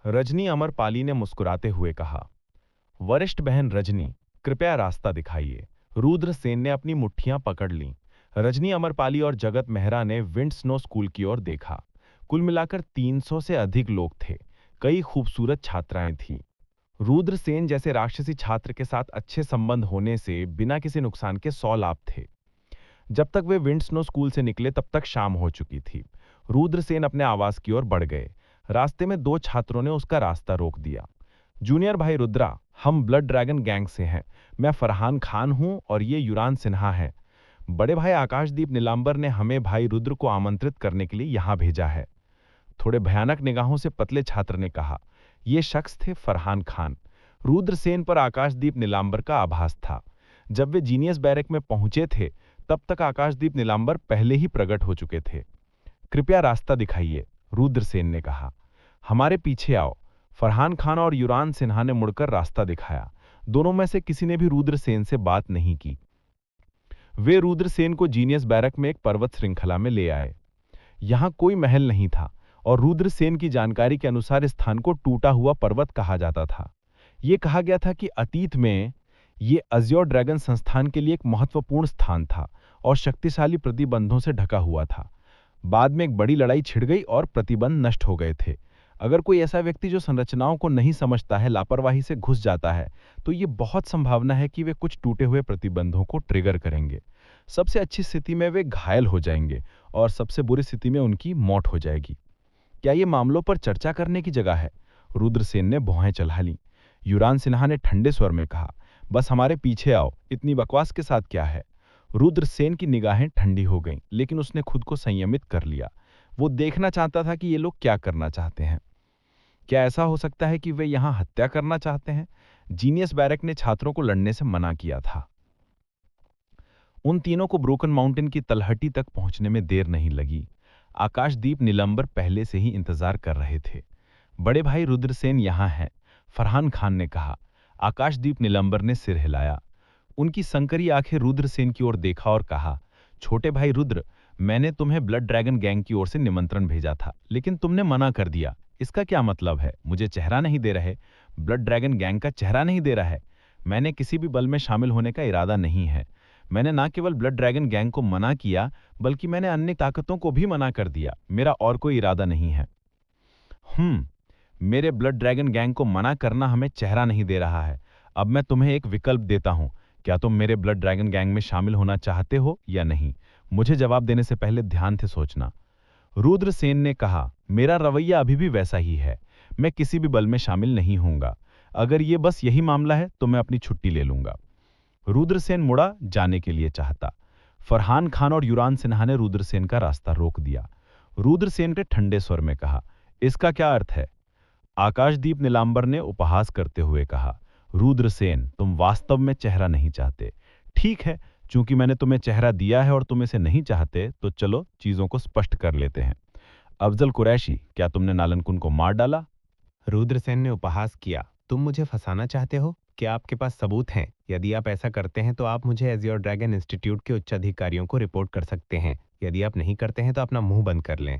रजनी अमरपाली ने मुस्कुराते हुए कहा। वरिष्ठ बहन रजनी, कृपया रास्ता दिखाइए। रुद्र सेन ने अपनी मुट्ठियां पकड़ लीं। रजनी अमरपाली और जगत मेहरा ने विंड स्नो स्कूल की ओर देखा। कुल मिलाकर 300 से अधिक लोग थे। कई खूबसूरत छात्राएं थीं। रुद्र सेन जैसे राक्षसी छात्र के साथ अच्छे संबंध होने से बिना किसी नुकसान के 100 लाभ थे। जब तक वे विंड स्नो स्कूल से निकले तब तक शाम हो चुकी थी। रुद्रसेन अपने आवास की ओर बढ़ गए। रास्ते में दो छात्रों ने उसका रास्ता रोक दिया। जूनियर भाई रुद्रा, हम ब्लड ड्रैगन गैंग से हैं। मैं फरहान खान हूं और ये युरान सिन्हा है। बड़े भाई आकाशदीप नीलांबर ने हमें भाई रुद्र को आमंत्रित करने के लिए यहां भेजा है। थोड़े भयानक निगाहों से पतले छात्र ने कहा। ये शख्स थे फरहान खान। रुद्रसेन पर आकाशदीप नीलांबर का आभास था। जब वे जीनियस बैरक में पहुंचे थे तब तक आकाशदीप नीलांबर पहले ही प्रकट हो चुके थे। कृपया रास्ता दिखाइए, रुद्रसेन ने कहा। हमारे पीछे आओ। फरहान खान और युरान सिन्हा ने मुड़कर रास्ता दिखाया। दोनों में से किसी ने भी रुद्रसेन से बात नहीं की। वे रुद्रसेन को जीनियस बैरक में एक पर्वत श्रृंखला में ले आए। यहां कोई महल नहीं था और रुद्रसेन की जानकारी के अनुसार इस स्थान को टूटा हुआ पर्वत कहा जाता था। यह कहा गया था कि अतीत में ये अज्योर ड्रैगन संस्थान के लिए एक महत्वपूर्ण स्थान था और शक्तिशाली प्रतिबंधों से ढका हुआ था। बाद में एक बड़ी लड़ाई छिड़ गई और प्रतिबंध नष्ट हो गए थे। अगर कोई ऐसा व्यक्ति जो संरचनाओं को नहीं समझता है लापरवाही से घुस जाता है तो ये बहुत संभावना है कि वे कुछ टूटे हुए प्रतिबंधों को ट्रिगर करेंगे। सबसे अच्छी स्थिति में वे घायल हो जाएंगे और सबसे बुरी स्थिति में उनकी मौत हो जाएगी। क्या ये मामलों पर चर्चा करने की जगह है? रुद्रसेन ने भौहें चढ़ा लीं। युरान सिन्हा ने ठंडे स्वर में कहा, बस हमारे पीछे आओ। इतनी बकवास के साथ क्या है? रुद्रसेन की निगाहें ठंडी हो गईं, लेकिन उसने खुद को संयमित कर लिया। वो देखना चाहता था कि ये लोग क्या करना चाहते हैं। क्या ऐसा हो सकता है कि वे यहां हत्या करना चाहते हैं? जीनियस बैरक ने छात्रों को लड़ने से मना किया था। उन तीनों को ब्रोकन माउंटेन की तलहटी तक पहुंचने में देर नहीं लगी। आकाशदीप नीलंबर पहले से ही इंतजार कर रहे थे। बड़े भाई रुद्रसेन यहां हैं, फरहान खान ने कहा। आकाशदीप नीलंबर ने सिर हिलाया। उनकी संकरी आंखें रुद्रसेन की ओर देखा और कहा, छोटे भाई रुद्र, मैंने तुम्हें ब्लड ड्रैगन गैंग की ओर से निमंत्रण भेजा था, लेकिन तुमने मना कर दिया। इसका क्या मतलब है? मुझे चेहरा नहीं दे रहे? ब्लड ड्रैगन गैंग का चेहरा नहीं दे रहा है? मैंने किसी भी बल में शामिल होने का इरादा नहीं है। मैंने ना केवल ब्लड ड्रैगन गैंग को मना किया, बल्कि मैंने अन्य ताकतों को भी मना कर दिया। मेरा और कोई इरादा नहीं है। मेरे ब्लड ड्रैगन गैंग को मना करना हमें चेहरा नहीं दे रहा है। अब मैं तुम्हें एक विकल्प देता हूं। क्या तुम मेरे ब्लड ड्रैगन गैंग में शामिल होना चाहते हो या नहीं? मुझे जवाब देने से पहले ध्यान से सोचना। रुद्रसेन ने कहा, मेरा रवैया अभी भी वैसा ही है। मैं किसी भी बल में शामिल नहीं होऊंगा। अगर ये बस यही मामला है तो मैं अपनी छुट्टी ले लूंगा। रुद्रसेन मुड़ा जाने के लिए चाहता। फरहान खान और युरान सिन्हा ने रुद्रसेन का रास्ता रोक दिया। रुद्रसेन ने ठंडे स्वर में कहा, इसका क्या अर्थ है? आकाशदीप नीलांबर ने उपहास करते हुए कहा, रुद्रसेन, तुम वास्तव में चेहरा नहीं चाहते। ठीक है, चूंकि मैंने तुम्हें चेहरा दिया है और तुम इसे नहीं चाहते, तो चलो चीजों को स्पष्ट कर लेते हैं। अफजल कुरैशी, क्या तुमने नालनकुन को मार डाला? रुद्रसेन ने उपहास किया। तुम मुझे फंसाना चाहते हो? क्या आपके पास सबूत हैं? यदि आप ऐसा करते हैं तो आप मुझे एज़्योर ड्रैगन इंस्टीट्यूट के उच्च अधिकारियों को रिपोर्ट कर सकते हैं। यदि आप नहीं करते हैं तो अपना मुंह बंद कर लें।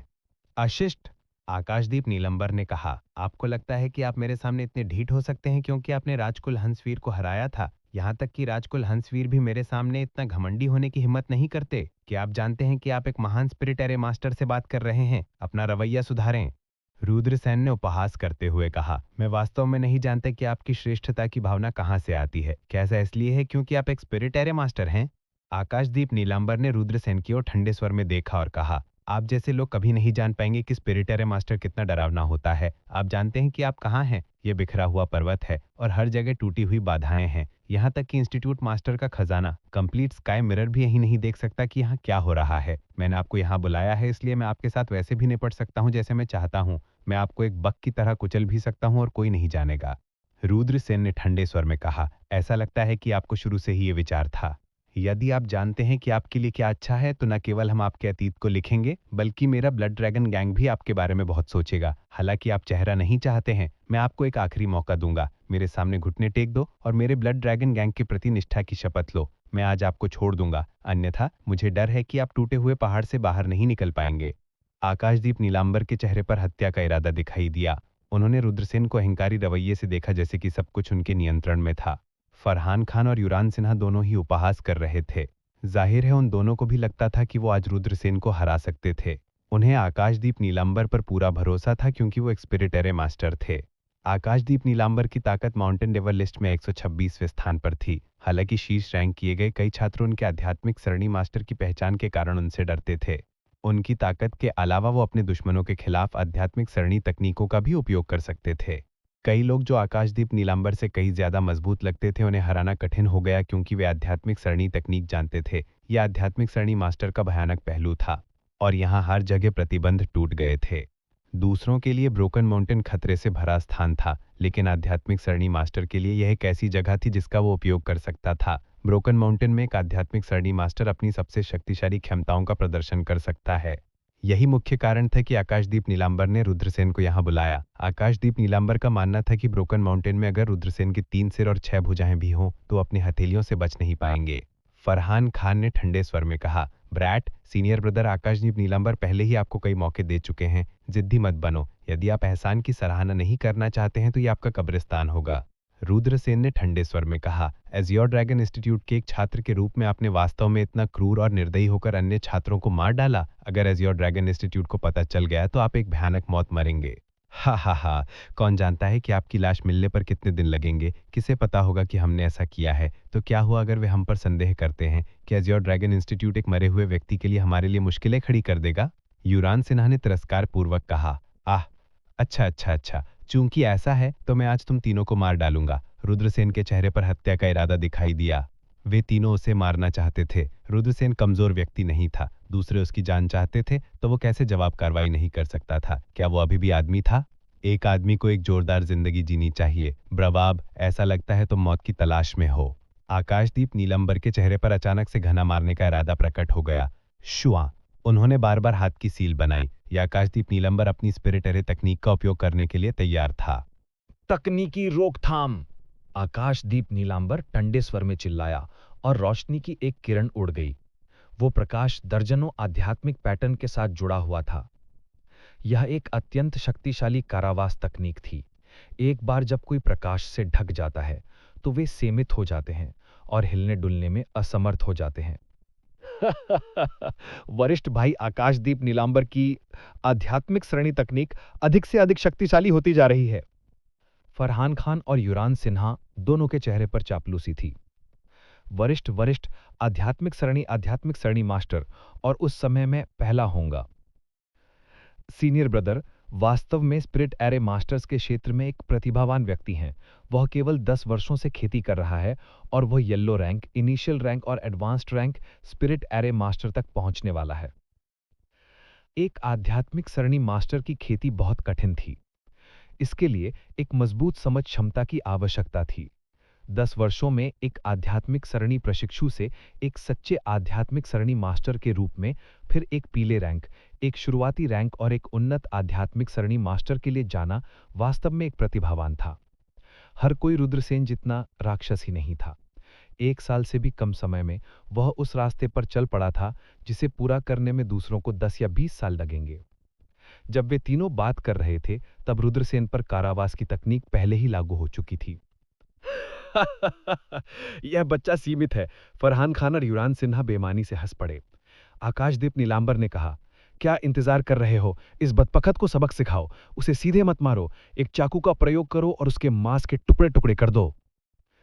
अशिष्ट, आकाशदीप नीलंबर ने कहा, आपको लगता है कि आप मेरे सामने इतने ढीठ हो सकते हैं क्योंकि आपने राजकुल हंसवीर को हराया था? यहाँ तक कि राजकुल हंसवीर भी मेरे सामने इतना घमंडी होने की हिम्मत नहीं करते। क्या आप जानते हैं कि आप एक महान स्पिरिट एरे मास्टर से बात कर रहे हैं? अपना रवैया सुधारें। रुद्रसेन ने उपहास करते हुए कहा, मैं वास्तव में नहीं जानता कि आपकी श्रेष्ठता की भावना कहां से आती है। क्या ऐसा इसलिए है क्योंकि आप एक स्पिरिट एरे मास्टर हैं? आकाशदीप नीलांबर ने रुद्रसेन की ओर ठंडे स्वर में देखा और कहा, आप जैसे लोग कभी नहीं जान पाएंगे कि स्पिरिट एरे मास्टर कितना डरावना होता है। आप जानते हैं कि आप कहाँ हैं? ये बिखरा हुआ पर्वत है और हर जगह टूटी हुई बाधाएं हैं। यहाँ तक कि इंस्टीट्यूट मास्टर का खजाना कंप्लीट स्काई मिरर भी यही नहीं देख सकता कि यहाँ क्या हो रहा है। मैंने आपको यहाँ बुलाया है, इसलिए मैं आपके साथ वैसे भी निपट सकता हूँ जैसे मैं चाहता हूँ। मैं आपको एक बक की तरह कुचल भी सकता हूँ और कोई नहीं जानेगा। रुद्रसेन ने ठंडे स्वर में कहा, ऐसा लगता है कि आपको शुरू से ही ये विचार था। यदि आप जानते हैं कि आपके लिए क्या अच्छा है तो न केवल हम आपके अतीत को लिखेंगे, बल्कि मेरा ब्लड ड्रैगन गैंग भी आपके बारे में बहुत सोचेगा। हालांकि आप चेहरा नहीं चाहते हैं, मैं आपको एक आखिरी मौका दूंगा। मेरे सामने घुटने टेक दो और मेरे ब्लड ड्रैगन गैंग के प्रति निष्ठा की शपथ लो। मैं आज आपको छोड़ दूंगा, अन्यथा मुझे डर है कि आप टूटे हुए पहाड़ से बाहर नहीं निकल पाएंगे। आकाशदीप नीलांबर के चेहरे पर हत्या का इरादा दिखाई दिया। उन्होंने रुद्रसेन को अहंकारी रवैये से देखा, जैसे कि सब कुछ उनके नियंत्रण में था। फरहान खान और युवराज सिन्हा दोनों ही उपहास कर रहे थे। जाहिर है उन दोनों को भी लगता था कि वो आज रुद्रसेन को हरा सकते थे। उन्हें आकाशदीप नीलांबर पर पूरा भरोसा था क्योंकि वो एक स्पिरिट एरे मास्टर थे। आकाशदीप नीलांबर की ताकत माउंटेन एवरेस्ट में 126वें स्थान पर थी। हालांकि शीर्ष रैंक किए गए कई छात्र उनके आध्यात्मिक सरणी मास्टर की पहचान के कारण उनसे डरते थे। उनकी ताकत के अलावा वो अपने दुश्मनों के खिलाफ आध्यात्मिक सरणी तकनीकों का भी उपयोग कर सकते थे। कई लोग जो आकाशदीप नीलांबर से कहीं ज्यादा मजबूत लगते थे, उन्हें हराना कठिन हो गया क्योंकि वे आध्यात्मिक सरणी तकनीक जानते थे। यह आध्यात्मिक सरणी मास्टर का भयानक पहलू था और यहाँ हर जगह प्रतिबंध टूट गए थे। दूसरों के लिए ब्रोकन माउंटेन खतरे से भरा स्थान था, लेकिन आध्यात्मिक सरणी मास्टर के लिए यह एक ऐसी जगह थी जिसका वो उपयोग कर सकता था। ब्रोकन माउंटेन में एक आध्यात्मिक सरणी मास्टर अपनी सबसे शक्तिशाली क्षमताओं का प्रदर्शन कर सकता है। यही मुख्य कारण था कि आकाशदीप नीलांबर ने रुद्रसेन को यहाँ बुलाया। आकाशदीप नीलांबर का मानना था कि ब्रोकन माउंटेन में अगर रुद्रसेन के 3 सिर और 6 भुजाएं भी हों तो अपनी हथेलियों से बच नहीं पाएंगे। फरहान खान ने ठंडे स्वर में कहा, ब्रैट, सीनियर ब्रदर आकाशदीप नीलांबर पहले ही आपको कई मौके दे चुके हैं। जिद्दी मत बनो। यदि आप एहसान की सराहना नहीं करना चाहते हैं तो ये आपका कब्रिस्तान होगा। रुद्रसेन ने ठंडे स्वर में कहा, एज़ियोर ड्रैगन इंस्टीट्यूट के एक छात्र के रूप में आपने वास्तव में इतना क्रूर और निर्दयी होकर अन्य छात्रों को मार डाला। अगर एज़ियोर ड्रैगन इंस्टीट्यूट को पता चल गया तो आप एक भयानक मौत मरेंगे। हा हा हा। कौन जानता है कि आपकी लाश मिलने पर कितने दिन लगेंगे। किसे पता होगा कि हमने ऐसा किया है। तो क्या हुआ अगर वे हम पर संदेह करते हैं कि एज़ियोर ड्रैगन इंस्टीट्यूट एक मरे हुए व्यक्ति के लिए हमारे लिए मुश्किलें खड़ी कर देगा। युवराज सिन्हा ने तिरस्कार पूर्वक कहा, आह, अच्छा अच्छा अच्छा, चूंकि ऐसा है तो मैं आज तुम तीनों को मार डालूंगा। रुद्रसेन के चेहरे पर हत्या का इरादा दिखाई दिया। वे तीनों उसे मारना चाहते थे। रुद्रसेन कमजोर व्यक्ति नहीं था। दूसरे उसकी जान चाहते थे तो वो कैसे जवाब कार्रवाई नहीं कर सकता था। क्या वो अभी भी आदमी था? एक आदमी को एक जोरदार जिंदगी जीनी चाहिए। ब्रवाब, ऐसा लगता है तुम मौत की तलाश में हो। आकाशदीप नीलंबर के चेहरे पर अचानक से घना मारने का इरादा प्रकट हो गया। शुआ। उन्होंने बार बार हाथ की सील बनाई। यह आकाशदीप नीलंबर अपनी स्पिरिट एरे तकनीक का उपयोग करने के लिए तैयार था। तकनीकी रोकथाम। आकाशदीप नीलांबर ठंडे स्वर में चिल्लाया और रोशनी की एक किरण उड़ गई। वो प्रकाश दर्जनों आध्यात्मिक पैटर्न के साथ जुड़ा हुआ था। यह एक अत्यंत शक्तिशाली कारावास तकनीक थी। एक बार जब कोई प्रकाश से ढक जाता है तो वे सीमित हो जाते हैं और हिलने डुलने में असमर्थ हो जाते हैं। वरिष्ठ भाई आकाशदीप नीलांबर की आध्यात्मिक सरणी तकनीक अधिक से अधिक शक्तिशाली होती जा रही है। फरहान खान और युवराज सिन्हा दोनों के चेहरे पर चापलूसी थी। वरिष्ठ वरिष्ठ आध्यात्मिक सरणी मास्टर, और उस समय मैं पहला होऊंगा। सीनियर ब्रदर वास्तव में स्पिरिट एरे मास्टर्स के क्षेत्र में एक प्रतिभावान व्यक्ति हैं। वह केवल 10 वर्षों से खेती कर रहा है और वह येलो रैंक, इनिशियल रैंक और advanced rank spirit array master तक पहुंचने वाला है। एक आध्यात्मिक सरणी मास्टर की खेती बहुत कठिन थी। इसके लिए एक मजबूत समझ क्षमता की आवश्यकता थी। 10 वर्षों में एक आध्यात्मिक सरणी प्रशिक्षु से एक सच्चे आध्यात्मिक सरणी मास्टर के रूप में, फिर एक पीले रैंक, एक शुरुआती रैंक और एक उन्नत आध्यात्मिक सरणी मास्टर के लिए जाना वास्तव में एक प्रतिभावान था। हर कोई रुद्रसेन जितना राक्षस ही नहीं था। 1 साल से भी कम समय में वह उस रास्ते पर चल पड़ा था जिसे पूरा करने में दूसरों को 10 या 20 साल लगेंगे। जब वे तीनों बात कर रहे थे तब रुद्रसेन पर कारावास की तकनीक पहले ही लागू हो चुकी थी। यह बच्चा सीमित है। फरहान खान और युवराज सिन्हा बेमानी से हंस पड़े। आकाशदीप नीलांबर ने कहा, क्या इंतजार कर रहे हो? इस बदबख्त को सबक सिखाओ। उसे सीधे मत मारो। एक चाकू का प्रयोग करो और उसके मांस के टुकड़े टुकड़े कर दो।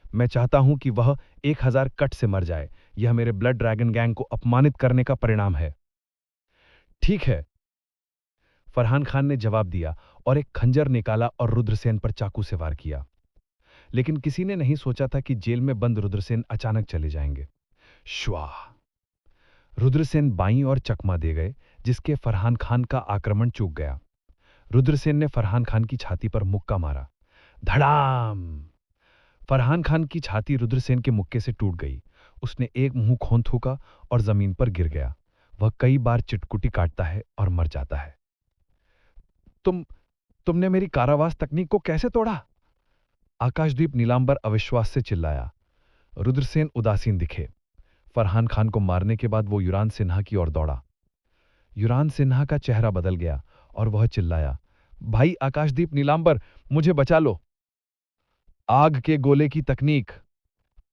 मैं चाहता हूं कि वह 1000 कट से मर जाए। यह मेरे ब्लड ड्रैगन गैंग को अपमानित करने का परिणाम है। ठीक है, फरहान खान ने जवाब दिया और एक खंजर निकाला और रुद्रसेन पर चाकू से वार किया। लेकिन किसी ने नहीं सोचा था कि जेल में बंद रुद्रसेन अचानक चले जाएंगे। श्वाह! रुद्रसेन बाईं ओर चकमा दे गए, जिसके फरहान खान का आक्रमण चूक गया। रुद्रसेन ने फरहान खान की छाती पर मुक्का मारा। धड़ाम! फरहान खान की छाती रुद्रसेन के मुक्के से टूट गई। उसने एक मुंह खों थूका और जमीन पर गिर गया। वह कई बार चिटकुटी काटता है और मर जाता है। तुमने मेरी कारावास तकनीक को कैसे तोड़ा? आकाशदीप नीलांबर अविश्वास से चिल्लाया। रुद्रसेन उदासीन दिखे। फरहान खान को मारने के बाद वो युवराज सिन्हा की ओर दौड़ा। युवराज सिन्हा का चेहरा बदल गया और वह चिल्लाया, भाई आकाशदीप नीलांबर, मुझे बचा लो। आग के गोले की तकनीक।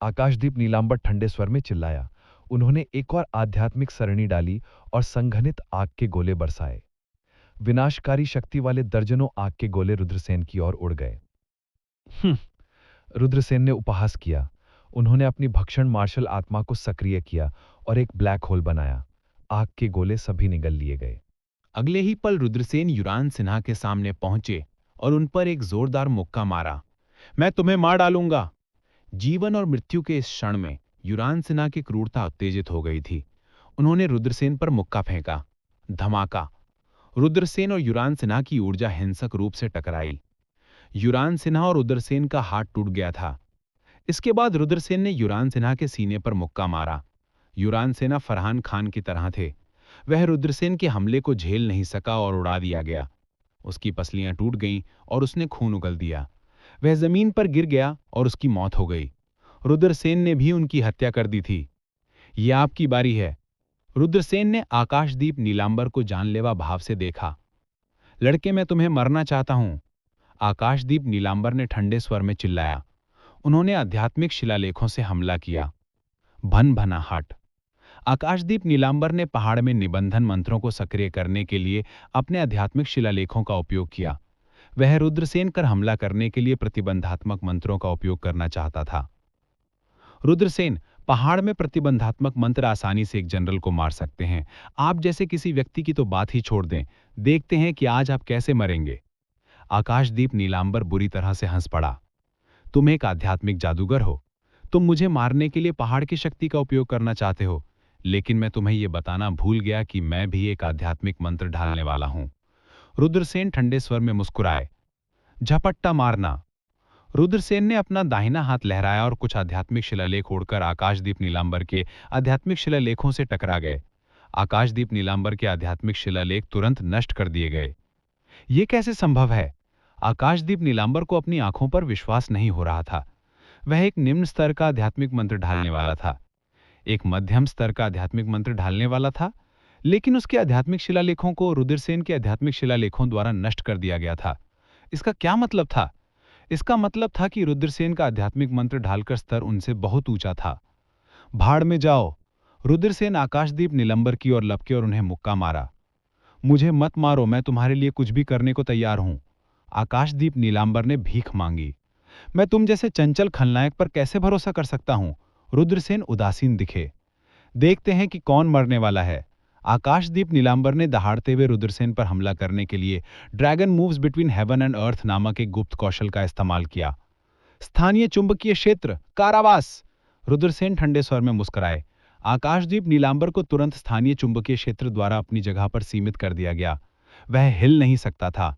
आकाशदीप नीलांबर ठंडे स्वर में चिल्लाया। उन्होंने एक और आध्यात्मिक सरणी डाली और संघनित आग के गोले बरसाए। विनाशकारी शक्ति वाले दर्जनों आग के गोले रुद्रसेन की ओर उड़ गए। रुद्रसेन ने उपहास किया। उन्होंने अपनी भक्षण मार्शल आत्मा को सक्रिय किया और एक ब्लैक होल बनाया। आग के गोले सभी निगल लिए गए। अगले ही पल रुद्रसेन युरान सिन्हा के सामने पहुंचे और उन पर एक जोरदार मुक्का मारा। मैं तुम्हें मार डालूंगा। जीवन और मृत्यु के इस क्षण में युरान सिन्हा की क्रूरता उत्तेजित हो गई थी। उन्होंने रुद्रसेन पर मुक्का फेंका। धमाका। रुद्रसेन और युरान सिन्हा की ऊर्जा हिंसक रूप से टकराई। युरान सिन्हा और रुद्रसेन का हाथ टूट गया था। इसके बाद रुद्रसेन ने युरान सिन्हा के सीने पर मुक्का मारा। युरान सिन्हा फरहान खान की तरह थे। वह रुद्रसेन के हमले को झेल नहीं सका और उड़ा दिया गया। उसकी पसलियां टूट गईं और उसने खून उगल दिया। वह जमीन पर गिर गया और उसकी मौत हो गई। रुद्रसेन ने भी उनकी हत्या कर दी थी। यह आपकी बारी है। रुद्रसेन ने आकाशदीप नीलांबर को जानलेवा भाव से देखा। लड़के, मैं तुम्हें मरना चाहता हूं। आकाशदीप नीलांबर ने ठंडे स्वर में चिल्लाया। उन्होंने आध्यात्मिक शिलालेखों से हमला किया। भन भना हट। आकाशदीप नीलांबर ने पहाड़ में निबंधन मंत्रों को सक्रिय करने के लिए अपने आध्यात्मिक शिलालेखों का उपयोग किया। वह रुद्रसेन पर हमला करने के लिए प्रतिबंधात्मक मंत्रों का उपयोग करना चाहता था। रुद्रसेन, पहाड़ में प्रतिबंधात्मक मंत्र आसानी से एक जनरल को मार सकते हैं। आप जैसे किसी व्यक्ति की तो बात ही छोड़ दें। देखते हैं कि आज आप कैसे मरेंगे। आकाशदीप नीलांबर बुरी तरह से हंस पड़ा। तुम एक आध्यात्मिक जादूगर हो। तुम मुझे मारने के लिए पहाड़ की शक्ति का उपयोग करना चाहते हो, लेकिन मैं तुम्हें यह बताना भूल गया कि मैं भी एक आध्यात्मिक मंत्र ढालने वाला हूं। रुद्रसेन ठंडे स्वर में मुस्कुराए। झपट्टा मारना। रुद्रसेन ने अपना दाहिना हाथ लहराया और कुछ आध्यात्मिक शिलालेख उड़कर आकाशदीप नीलांबर के आध्यात्मिक शिलालेखों से टकरा गए। आकाशदीप नीलांबर के आध्यात्मिक शिलालेख तुरंत नष्ट कर दिए गए। यह कैसे संभव है? आकाशदीप नीलांबर को अपनी आंखों पर विश्वास नहीं हो रहा था। वह एक निम्न स्तर का आध्यात्मिक मंत्र ढालने वाला था, एक मध्यम स्तर का आध्यात्मिक मंत्र ढालने वाला था, लेकिन उसके आध्यात्मिक शिलालेखों को रुद्रसेन के आध्यात्मिक शिलालेखों द्वारा नष्ट कर दिया गया था। इसका क्या मतलब था? इसका मतलब था कि रुद्रसेन का आध्यात्मिक मंत्र ढालकर स्तर उनसे बहुत ऊंचा था। भाड़ में जाओ। रुद्रसेन आकाशदीप नीलांबर की ओर लपके और उन्हें मुक्का मारा। मुझे मत मारो, मैं तुम्हारे लिए कुछ भी करने को तैयार हूं। आकाशदीप नीलांबर ने भीख मांगी। मैं तुम जैसे चंचल खलनायक पर कैसे भरोसा कर सकता हूं? रुद्रसेन उदासीन दिखे। देखते हैं कि कौन मरने वाला है। आकाशदीप नीलांबर ने दहाड़ते हुए रुद्रसेन पर हमला करने के लिए dragon moves between heaven and earth नामक एक गुप्त कौशल का इस्तेमाल किया। स्थानीय चुंबकीय क्षेत्र, कारावास। रुद्रसेन ठंडे स्वर में मुस्कुराए। आकाशदीप नीलांबर को तुरंत स्थानीय चुंबकीय क्षेत्र द्वारा अपनी जगह पर सीमित कर दिया गया। वह हिल नहीं सकता था।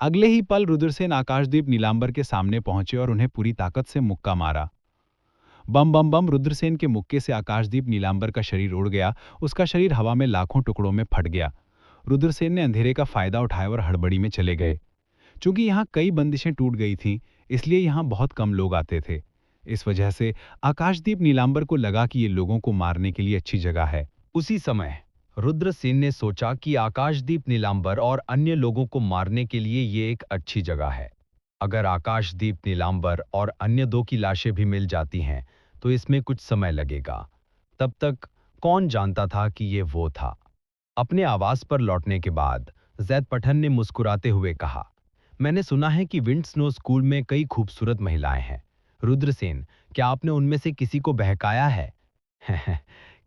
अगले ही पल रुद्रसेन आकाशदीप नीलांबर के सामने पहुंचे और उन्हें पूरी ताकत से मुक्का मारा। बम बम बम। रुद्रसेन के मुक्के से आकाशदीप नीलांबर का शरीर उड़ गया। उसका शरीर हवा में लाखों टुकड़ों में फट गया। रुद्रसेन ने अंधेरे का फायदा उठाया और हड़बड़ी में चले गए। चूंकि यहां कई बंदिशें टूट गई थीं, इसलिए यहां बहुत कम लोग आते थे। इस वजह से आकाशदीप नीलांबर को लगा कि ये लोगों को मारने के लिए अच्छी जगह है। उसी समय रुद्रसेन ने सोचा कि आकाशदीप नीलांबर और अन्य लोगों को मारने के लिए ये एक अच्छी जगह है। अगर आकाशदीप नीलांबर और अन्य दो की लाशें भी मिल जाती हैं, तो इसमें कुछ समय लगेगा। तब तक कौन जानता था कि ये वो था। अपने आवास पर लौटने के बाद जैद पठान ने मुस्कुराते हुए कहा, मैंने सुना है कि विंड स्नो स्कूल में कई खूबसूरत महिलाएं हैं। रुद्रसेन, क्या आपने उनमें से किसी को बहकाया है?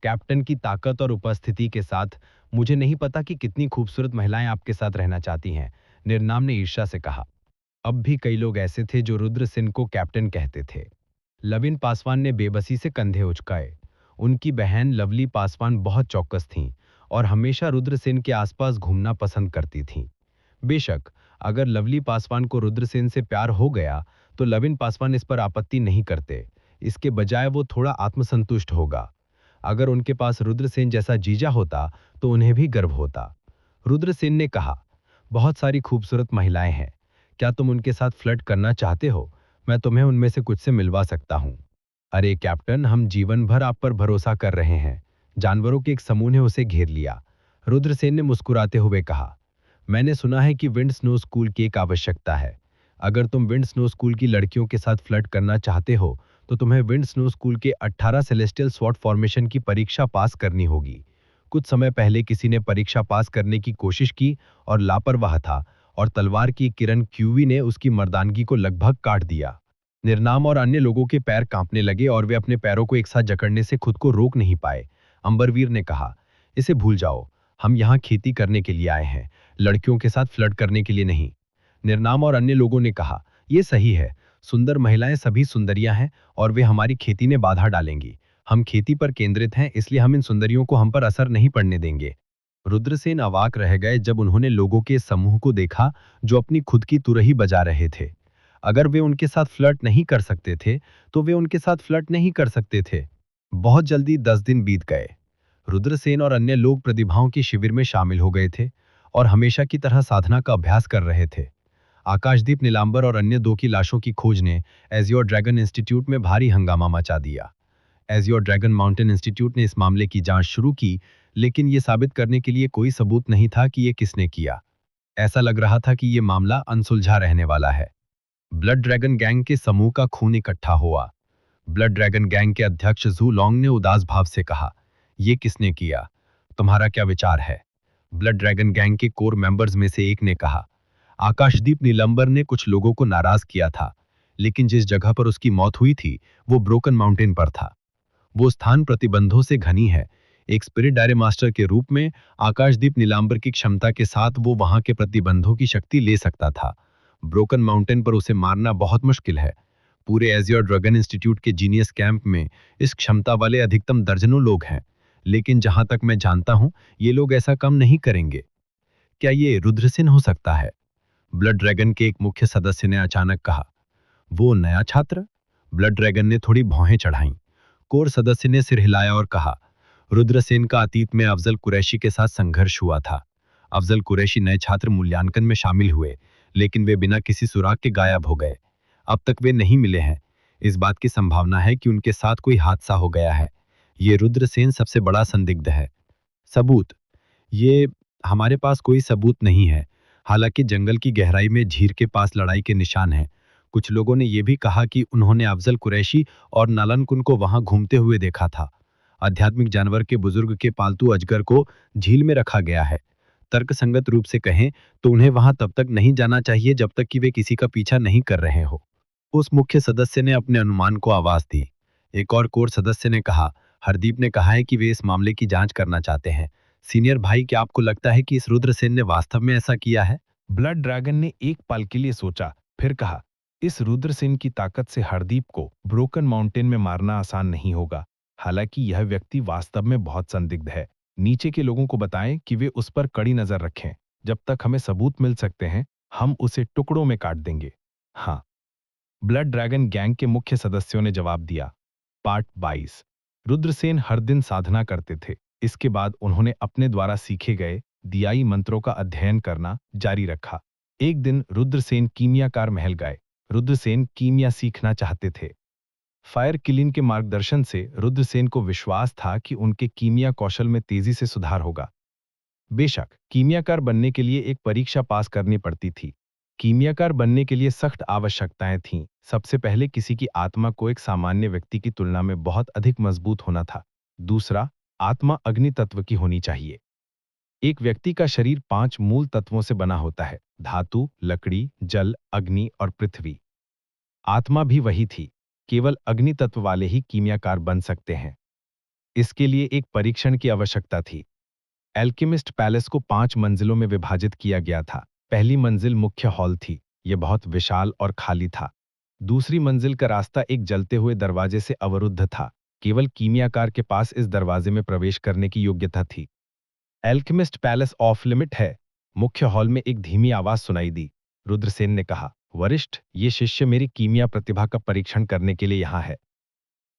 कैप्टन की ताकत और उपस्थिति के साथ मुझे नहीं पता कि कितनी खूबसूरत महिलाएं आपके साथ रहना चाहती हैं, निर्नाम ने ईर्ष्या से कहा। अब भी कई लोग ऐसे थे जो रुद्रसेन को कैप्टन कहते थे। लविन पासवान ने बेबसी से कंधे उचकाए। उनकी बहन लवली पासवान बहुत चौकस थीं और हमेशा रुद्रसेन के आसपास घूमना पसंद करती थीं। बेशक अगर लवली पासवान को रुद्रसेन से प्यार हो गया तो लविन पासवान इस पर आपत्ति नहीं करते। इसके बजाय वो थोड़ा आत्मसंतुष्ट होगा। अगर उनके पास रुद्रसेन जैसा जीजा होता तो उन्हें भी गर्व होता। रुद्रसेन ने कहा, बहुत सारी खूबसूरत महिलाएं हैं, क्या तुम उनके साथ फ्लर्ट करना चाहते हो? मैं तुम्हें उनमें से कुछ से मिलवा सकता हूं। अरे कैप्टन, हम जीवन भर आप पर भरोसा कर रहे हैं। जानवरों के एक समूह ने उसे घेर लिया। रुद्रसेन ने मुस्कुराते हुए कहा, मैंने सुना है कि विंड स्नो स्कूल की एक आवश्यकता है। अगर तुम विंड स्नो स्कूल की लड़कियों के साथ फ्लर्ट करना चाहते हो तो तुम्हें विंड स्नो स्कूल के 18 सेलेस्टियल स्वॉट फॉर्मेशन की परीक्षा पास करनी होगी। कुछ समय पहले किसी ने परीक्षा पास करने की कोशिश की और लापरवाह था, और तलवार की किरण क्यूवी ने उसकी मर्दानगी को लगभग काट दिया। निर्नाम और अन्य लोगों के पैर कांपने लगे और वे अपने पैरों को एक साथ जकड़ने से खुद को रोक नहीं पाए। अंबरवीर ने कहा, इसे भूल जाओ, हम यहाँ खेती करने के लिए आए हैं, लड़कियों के साथ फ्लर्ट करने के लिए नहीं। निर्नाम और अन्य लोगों ने कहा, ये सही है, सुंदर महिलाएं सभी सुंदरियां हैं और वे हमारी खेती में बाधा डालेंगी। हम खेती पर केंद्रित हैं, इसलिए हम इन सुंदरियों को हम पर असर नहीं पड़ने देंगे। रुद्रसेन अवाक रह गए जब उन्होंने लोगों के इस समूह को देखा जो अपनी खुद की तुरही बजा रहे थे। अगर वे उनके साथ फ्लर्ट नहीं कर सकते थे तो वे उनके साथ फ्लर्ट नहीं कर सकते थे। बहुत जल्दी 10 दिन बीत गए। रुद्रसेन और अन्य लोग प्रतिभाओं के शिविर में शामिल हो गए थे और हमेशा की तरह साधना का अभ्यास कर रहे थे। आकाशदीप नीलांबर और अन्य दो की लाशों की खोज ने एजियोर ड्रैगन इंस्टीट्यूट में भारी हंगामा मचा दिया। एजियोर ड्रैगन माउंटेन इंस्टीट्यूट ने इस मामले की जांच शुरू की, लेकिन यह साबित करने के लिए कोई सबूत नहीं था कि यह किसने किया। ऐसा लग रहा था कि यह मामला अनसुलझा रहने वाला है। ब्लड ड्रैगन गैंग के समूह का खून इकट्ठा हुआ। ब्लड ड्रैगन गैंग के अध्यक्ष जू लॉन्ग ने उदास भाव से कहा, यह किसने किया? तुम्हारा क्या विचार है? ब्लड ड्रैगन गैंग के कोर मेंबर्स में से एक ने कहा, आकाशदीप नीलंबर ने कुछ लोगों को नाराज किया था, लेकिन जिस जगह पर उसकी मौत हुई थी वो ब्रोकन माउंटेन पर था। वो स्थान प्रतिबंधों से घनी है। एक स्पिरिट डायरी मास्टर के रूप में आकाशदीप नीलांबर की क्षमता के साथ वो वहां के प्रतिबंधों की शक्ति ले सकता था। ब्रोकन माउंटेन पर उसे मारना बहुत मुश्किल है। पूरे एजियोर ड्रैगन इंस्टीट्यूट के जीनियस कैंप में इस क्षमता वाले अधिकतम दर्जनों लोग हैं, लेकिन जहां तक मैं जानता हूं ये लोग ऐसा कम नहीं करेंगे। क्या ये रुद्रसेन हो सकता है? ब्लड ड्रैगन के एक मुख्य सदस्य ने अचानक कहा। वो नया छात्र? ब्लड ड्रैगन ने थोड़ी भौहें चढ़ाईं। कोर सदस्य ने सिर हिलाया और कहा, रुद्रसेन का अतीत में अफजल कुरैशी के साथ संघर्ष हुआ था। अफजल कुरैशी नए छात्र मूल्यांकन में शामिल हुए, लेकिन वे बिना किसी सुराग के गायब हो गए। अब तक वे नहीं मिले हैं। इस बात की संभावना है कि उनके साथ कोई हादसा हो गया है। ये रुद्रसेन सबसे बड़ा संदिग्ध है। सबूत? ये हमारे पास कोई सबूत नहीं है। हालांकि जंगल की गहराई में झीर के पास लड़ाई के निशान हैं। कुछ लोगों ने यह भी कहा कि उन्होंने अफजल कुरैशी और नालनकुन को वहां घूमते हुए देखा था। आध्यात्मिक जानवर के बुजुर्ग के पालतू अजगर को झील में रखा गया है। तर्कसंगत रूप से कहें तो उन्हें वहां तब तक नहीं जाना चाहिए जब तक कि वे किसी का पीछा नहीं कर रहे हो। उस मुख्य सदस्य ने अपने अनुमान को आवाज दी। एक और कोर सदस्य ने कहा, हरदीप ने कहा है कि वे इस मामले की जांच करना चाहते हैं। सीनियर भाई, क्या आपको लगता है कि इस रुद्रसेन ने वास्तव में ऐसा किया है? ब्लड ड्रैगन ने एक पल के लिए सोचा, फिर कहा, इस रुद्रसेन की ताकत से हरदीप को ब्रोकन माउंटेन में मारना आसान नहीं होगा। हालांकि यह व्यक्ति वास्तव में बहुत संदिग्ध है। नीचे के लोगों को बताएं कि वे उस पर कड़ी नजर रखें। जब तक हमें सबूत मिल सकते हैं, हम उसे टुकड़ों में काट देंगे। हाँ, ब्लड ड्रैगन गैंग के मुख्य सदस्यों ने जवाब दिया। पार्ट 22। रुद्रसेन हर दिन साधना करते थे। इसके बाद उन्होंने अपने द्वारा सीखे गए दियाई मंत्रों का अध्ययन करना जारी रखा। एक दिन रुद्रसेन कीमियाकार महल गए। रुद्रसेन कीमिया सीखना चाहते थे। फायर किलिन के मार्गदर्शन से रुद्रसेन को विश्वास था कि उनके कीमिया कौशल में तेजी से सुधार होगा। बेशक, कीमियाकार बनने के लिए एक परीक्षा पास करनी पड़ती थी। कीमियाकार बनने के लिए सख्त आवश्यकताएं थीं। सबसे पहले किसी की आत्मा को एक सामान्य व्यक्ति की तुलना में बहुत अधिक मजबूत होना था। दूसरा, आत्मा अग्नि तत्व की होनी चाहिए। एक व्यक्ति का शरीर 5 मूल तत्वों से बना होता है: धातु, लकड़ी, जल, अग्नि और पृथ्वी। आत्मा भी वही थी। केवल अग्नि तत्व वाले ही कीमियाकार बन सकते हैं। इसके लिए एक परीक्षण की आवश्यकता थी। एल्केमिस्ट पैलेस को 5 मंजिलों में विभाजित किया गया था। पहली मंजिल मुख्य हॉल थी। यह बहुत विशाल और खाली था। दूसरी मंजिल का रास्ता एक जलते हुए दरवाजे से अवरुद्ध था। केवल कीमियाकार के पास इस दरवाजे में प्रवेश करने की योग्यता थी। एल्केमिस्ट पैलेस ऑफ लिमिट है। मुख्य हॉल में एक धीमी आवाज सुनाई दी। रुद्रसेन ने कहा, वरिष्ठ, ये शिष्य मेरी कीमिया प्रतिभा का परीक्षण करने के लिए यहाँ है।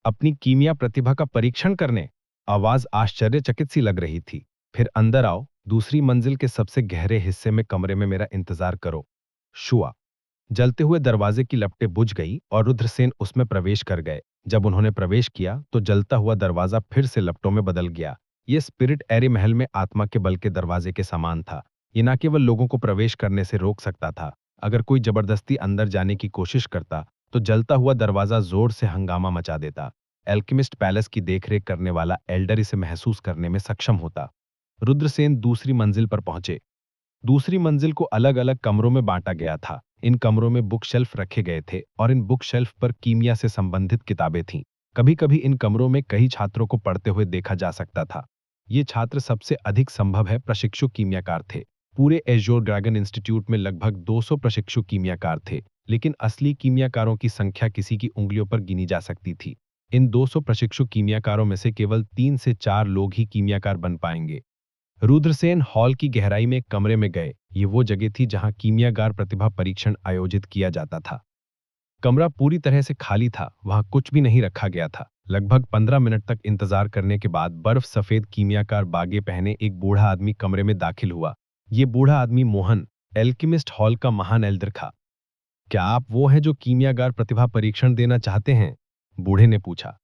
अपनी कीमिया प्रतिभा का परीक्षण करने? आवाज आश्चर्यचकित सी लग रही थी। फिर अंदर आओ, दूसरी मंजिल के सबसे गहरे हिस्से में कमरे में मेरा इंतजार करो। शुआ। जलते हुए दरवाजे की लपटें बुझ गई और रुद्रसेन उसमें प्रवेश कर गए। जब उन्होंने प्रवेश किया तो जलता हुआ दरवाजा फिर से लपटों में बदल गया। यह स्पिरिट एरी महल में आत्मा के बल के दरवाजे के समान था। ये न केवल लोगों को प्रवेश करने से रोक सकता था, अगर कोई जबरदस्ती अंदर जाने की कोशिश करता तो जलता हुआ दरवाजा जोर से हंगामा मचा देता। एल्केमिस्ट पैलेस की देखरेख करने वाला एल्डर इसे महसूस करने में सक्षम होता। रुद्रसेन दूसरी मंजिल पर पहुंचे। दूसरी मंजिल को अलग अलग कमरों में बांटा गया था। इन कमरों में बुक शेल्फ रखे गए थे और इन बुक शेल्फ पर कीमिया से संबंधित किताबें थीं। कभी कभी इन कमरों में कई छात्रों को पढ़ते हुए देखा जा सकता था। ये छात्र सबसे अधिक संभव है प्रशिक्षु कीमियाकार थे। पूरे एज्योर ड्रैगन इंस्टीट्यूट में लगभग 200 प्रशिक्षु कीमियाकार थे, लेकिन असली कीमियाकारों की संख्या किसी की उंगलियों पर गिनी जा सकती थी। इन 200 प्रशिक्षु कीमियाकारों में से केवल 3 से 4 लोग ही कीमियाकार बन पाएंगे। रुद्रसेन हॉल की गहराई में एक कमरे में गए। ये वो जगह थी जहां कीमियागार प्रतिभा परीक्षण आयोजित किया जाता था। कमरा पूरी तरह से खाली था, वहां कुछ भी नहीं रखा गया था। लगभग 15 मिनट तक इंतजार करने के बाद बर्फ सफेद कीमियाकार बागे पहने एक बूढ़ा आदमी कमरे में दाखिल हुआ। ये बूढ़ा आदमी मोहन, एल्केमिस्ट हॉल का महान एल्डर था। क्या आप वो हैं जो कीमियागार प्रतिभा परीक्षण देना चाहते हैं? बूढ़े ने पूछा।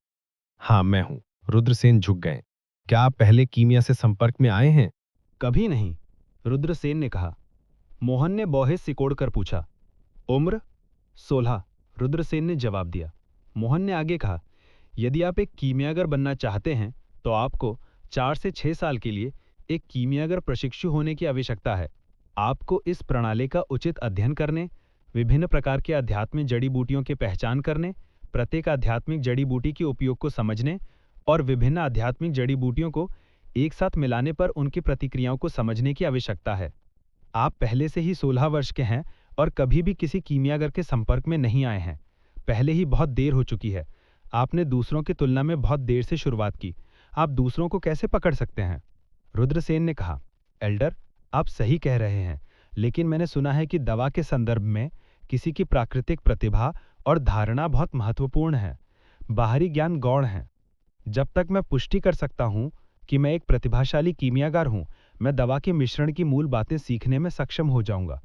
हाँ, मैं हूं। रुद्रसेन झुक गए। क्या आप पहले कीमिया से संपर्क में आए हैं? कभी नहीं, रुद्रसेन ने कहा। मोहन ने बौहे सिकोड़ कर पूछा। उम्र? 16, रुद्रसेन ने जवाब दिया। मोहन ने आगे कहा, यदि आप एक कीमियागर बनना चाहते हैं तो आपको 4 से 6 साल के लिए एक कीमियागर प्रशिक्षु होने की आवश्यकता है। आपको इस प्रणाली का उचित अध्ययन करने, विभिन्न प्रकार के आध्यात्मिक जड़ी बूटियों की पहचान करने, प्रत्येक आध्यात्मिक जड़ी बूटी के उपयोग को समझने और विभिन्न आध्यात्मिक जड़ी बूटियों को एक साथ मिलाने पर उनकी प्रतिक्रियाओं को समझने की आवश्यकता है। आप पहले से ही 16 वर्ष के हैं और कभी भी किसी कीमियागर के संपर्क में नहीं आए हैं। पहले ही बहुत देर हो चुकी है। आपने दूसरों की तुलना में बहुत देर से शुरुआत की। आप दूसरों को कैसे पकड़ सकते हैं? रुद्रसेन ने कहा, एल्डर, आप सही कह रहे हैं, लेकिन मैंने सुना है कि दवा के संदर्भ में किसी की प्राकृतिक प्रतिभा और धारणा बहुत महत्वपूर्ण है। बाहरी ज्ञान गौण है। जब तक मैं पुष्टि कर सकता हूं कि मैं एक प्रतिभाशाली कीमियागर हूं, मैं दवा के मिश्रण की मूल बातें सीखने में सक्षम हो जाऊंगा।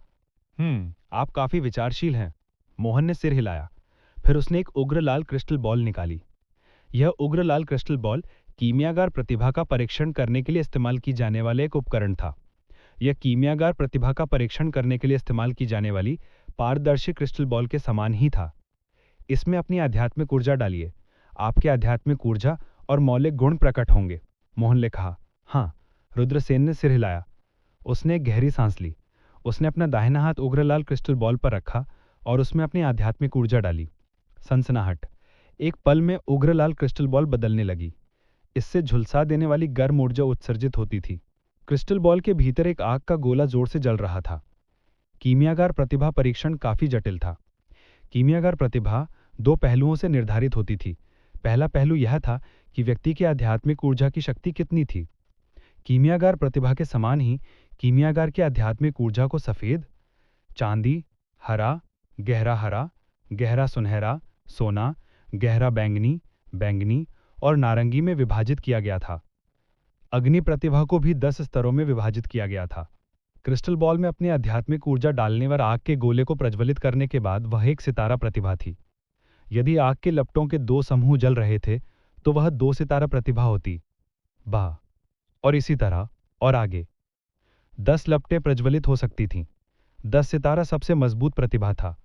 आप काफी विचारशील हैं। मोहन ने सिर हिलाया। फिर उसने एक उग्र लाल क्रिस्टल बॉल निकाली। यह उग्र लाल क्रिस्टल बॉल कीमियागार प्रतिभा का परीक्षण करने के लिए इस्तेमाल की जाने वाला एक उपकरण था। यह कीमियागार प्रतिभा का परीक्षण करने के लिए इस्तेमाल की जाने वाली पारदर्शी क्रिस्टल बॉल के समान ही था। इसमें अपनी आध्यात्मिक ऊर्जा डालिए। आपके आध्यात्मिक ऊर्जा और मौलिक गुण प्रकट होंगे। मोहन ने कहा। हाँ, रुद्रसेन ने सिर हिलाया। उसने एक गहरी सांस ली। उसने अपना दाहिना हाथ उग्रलाल क्रिस्टल बॉल पर रखा और उसमें अपनी आध्यात्मिक ऊर्जा डाली। सनसनाहट। एक पल में उग्रलाल क्रिस्टल बॉल बदलने लगी। इससे झुलसा देने वाली गर्म ऊर्जा उत्सर्जित होती थी। क्रिस्टल बॉल के भीतर एक आग का गोला जोर से जल रहा था। कीमियागार प्रतिभा परीक्षण काफी जटिल था। कीमियागार प्रतिभा 2 पहलुओं से निर्धारित होती थी। पहला पहलू यह था कि व्यक्ति की आध्यात्मिक ऊर्जा की शक्ति कितनी थी। कीमियागार प्रतिभा के समान ही कीमियागार की आध्यात्मिक ऊर्जा को सफेद, चांदी, हरा, गहरा सुनहरा, सोना, गहरा बैंगनी, बैंगनी और नारंगी में विभाजित किया गया था। अग्नि प्रतिभा को भी 10 स्तरों में विभाजित किया गया था। क्रिस्टल बॉल में अपनी आध्यात्मिक ऊर्जा डालने पर आग के गोले को प्रज्वलित करने के बाद वह एक सितारा प्रतिभा थी। यदि आग के लपटों के 2 समूह जल रहे थे तो वह 2 सितारा प्रतिभा होती। वाह! और इसी तरह और आगे 10 लपटें प्रज्वलित हो सकती थीं। 10 सितारा सबसे मजबूत प्रतिभा था।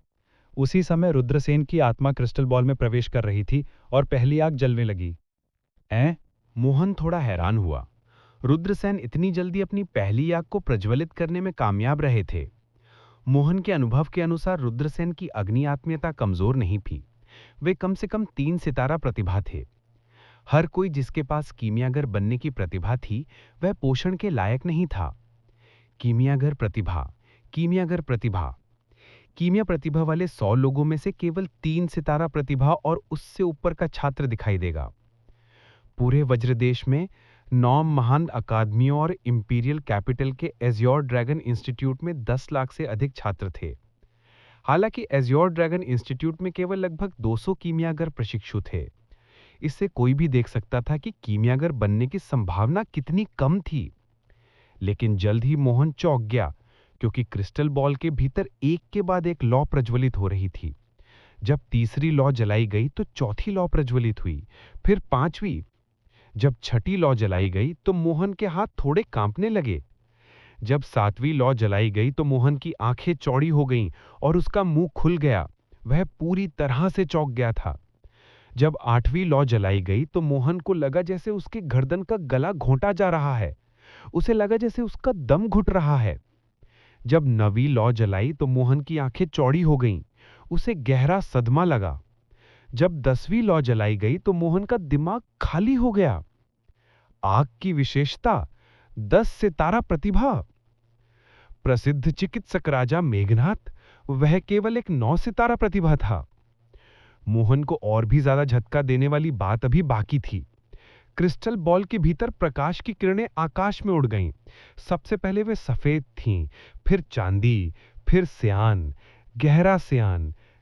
उसी समय रुद्रसेन की आत्मा क्रिस्टल बॉल में प्रवेश कर रही थी और पहली आग जलने लगी। मोहन थोड़ा हैरान हुआ। रुद्रसेन इतनी जल्दी अपनी पहली आग को प्रज्वलित करने में कामयाब रहे थे। मोहन के अनुभव के अनुसार रुद्रसेन की अग्नि आत्मीयता कमजोर नहीं थी। वे कम से कम 3 सितारा प्रतिभा थे। हर कोई जिसके पास कीमियागर बनने की प्रतिभा थी वह पोषण के लायक नहीं था। कीमियागर प्रतिभा, कीमियागर प्रतिभा। कीमिया प्रतिभा वाले 100 लोगों में से केवल 3 सितारा प्रतिभा और उससे ऊपर का छात्र दिखाई देगा। पूरे वज्रदेश में 9 महान अकादमियों और इंपीरियल कैपिटल के एज्योर ड्रैगन इंस्टीट्यूट में 10 लाख से अधिक छात्र थे। हालांकि एज्योर ड्रैगन इंस्टीट्यूट में केवल लगभग 200 कीमियागर प्रशिक्षु थे। इससे कोई भी देख सकता था कि कीमियागर बनने की संभावना कितनी कम थी। लेकिन जल्द ही मोहन चौंक गया, क्योंकि क्रिस्टल बॉल के भीतर एक के बाद एक लौ प्रज्वलित हो रही थी। जब तीसरी लौ जलाई गई तो चौथी लौ प्रज्वलित हुई, फिर 5वीं। जब छठी लौ जलाई गई तो मोहन के हाथ थोड़े कांपने लगे। जब 7वीं लौ जलाई गई तो मोहन की आंखें चौड़ी हो गईं और उसका मुंह खुल गया। वह पूरी तरह से चौंक गया था। जब 8वीं लौ जलाई गई तो मोहन को लगा जैसे उसके गर्दन का गला घोंटा जा रहा है। उसे लगा जैसे उसका दम घुट रहा है। जब 9वीं लौ जलाई तो मोहन की आंखें चौड़ी हो गईं। उसे गहरा सदमा लगा। जब 10वीं लौ जलाई गई तो मोहन का दिमाग खाली हो गया। आग की विशेषता, 10 सितारा प्रतिभा। प्रसिद्ध चिकित्सक राजा मेघनाथ, वह केवल एक 9 सितारा प्रतिभा था। मोहन को और भी ज्यादा झटका देने वाली बात अभी बाकी थी। क्रिस्टल बॉल के भीतर प्रकाश की किरणें आकाश में उड़ गईं। सबसे पहले वे सफेद थीं, फिर चांदी, फिर सियान,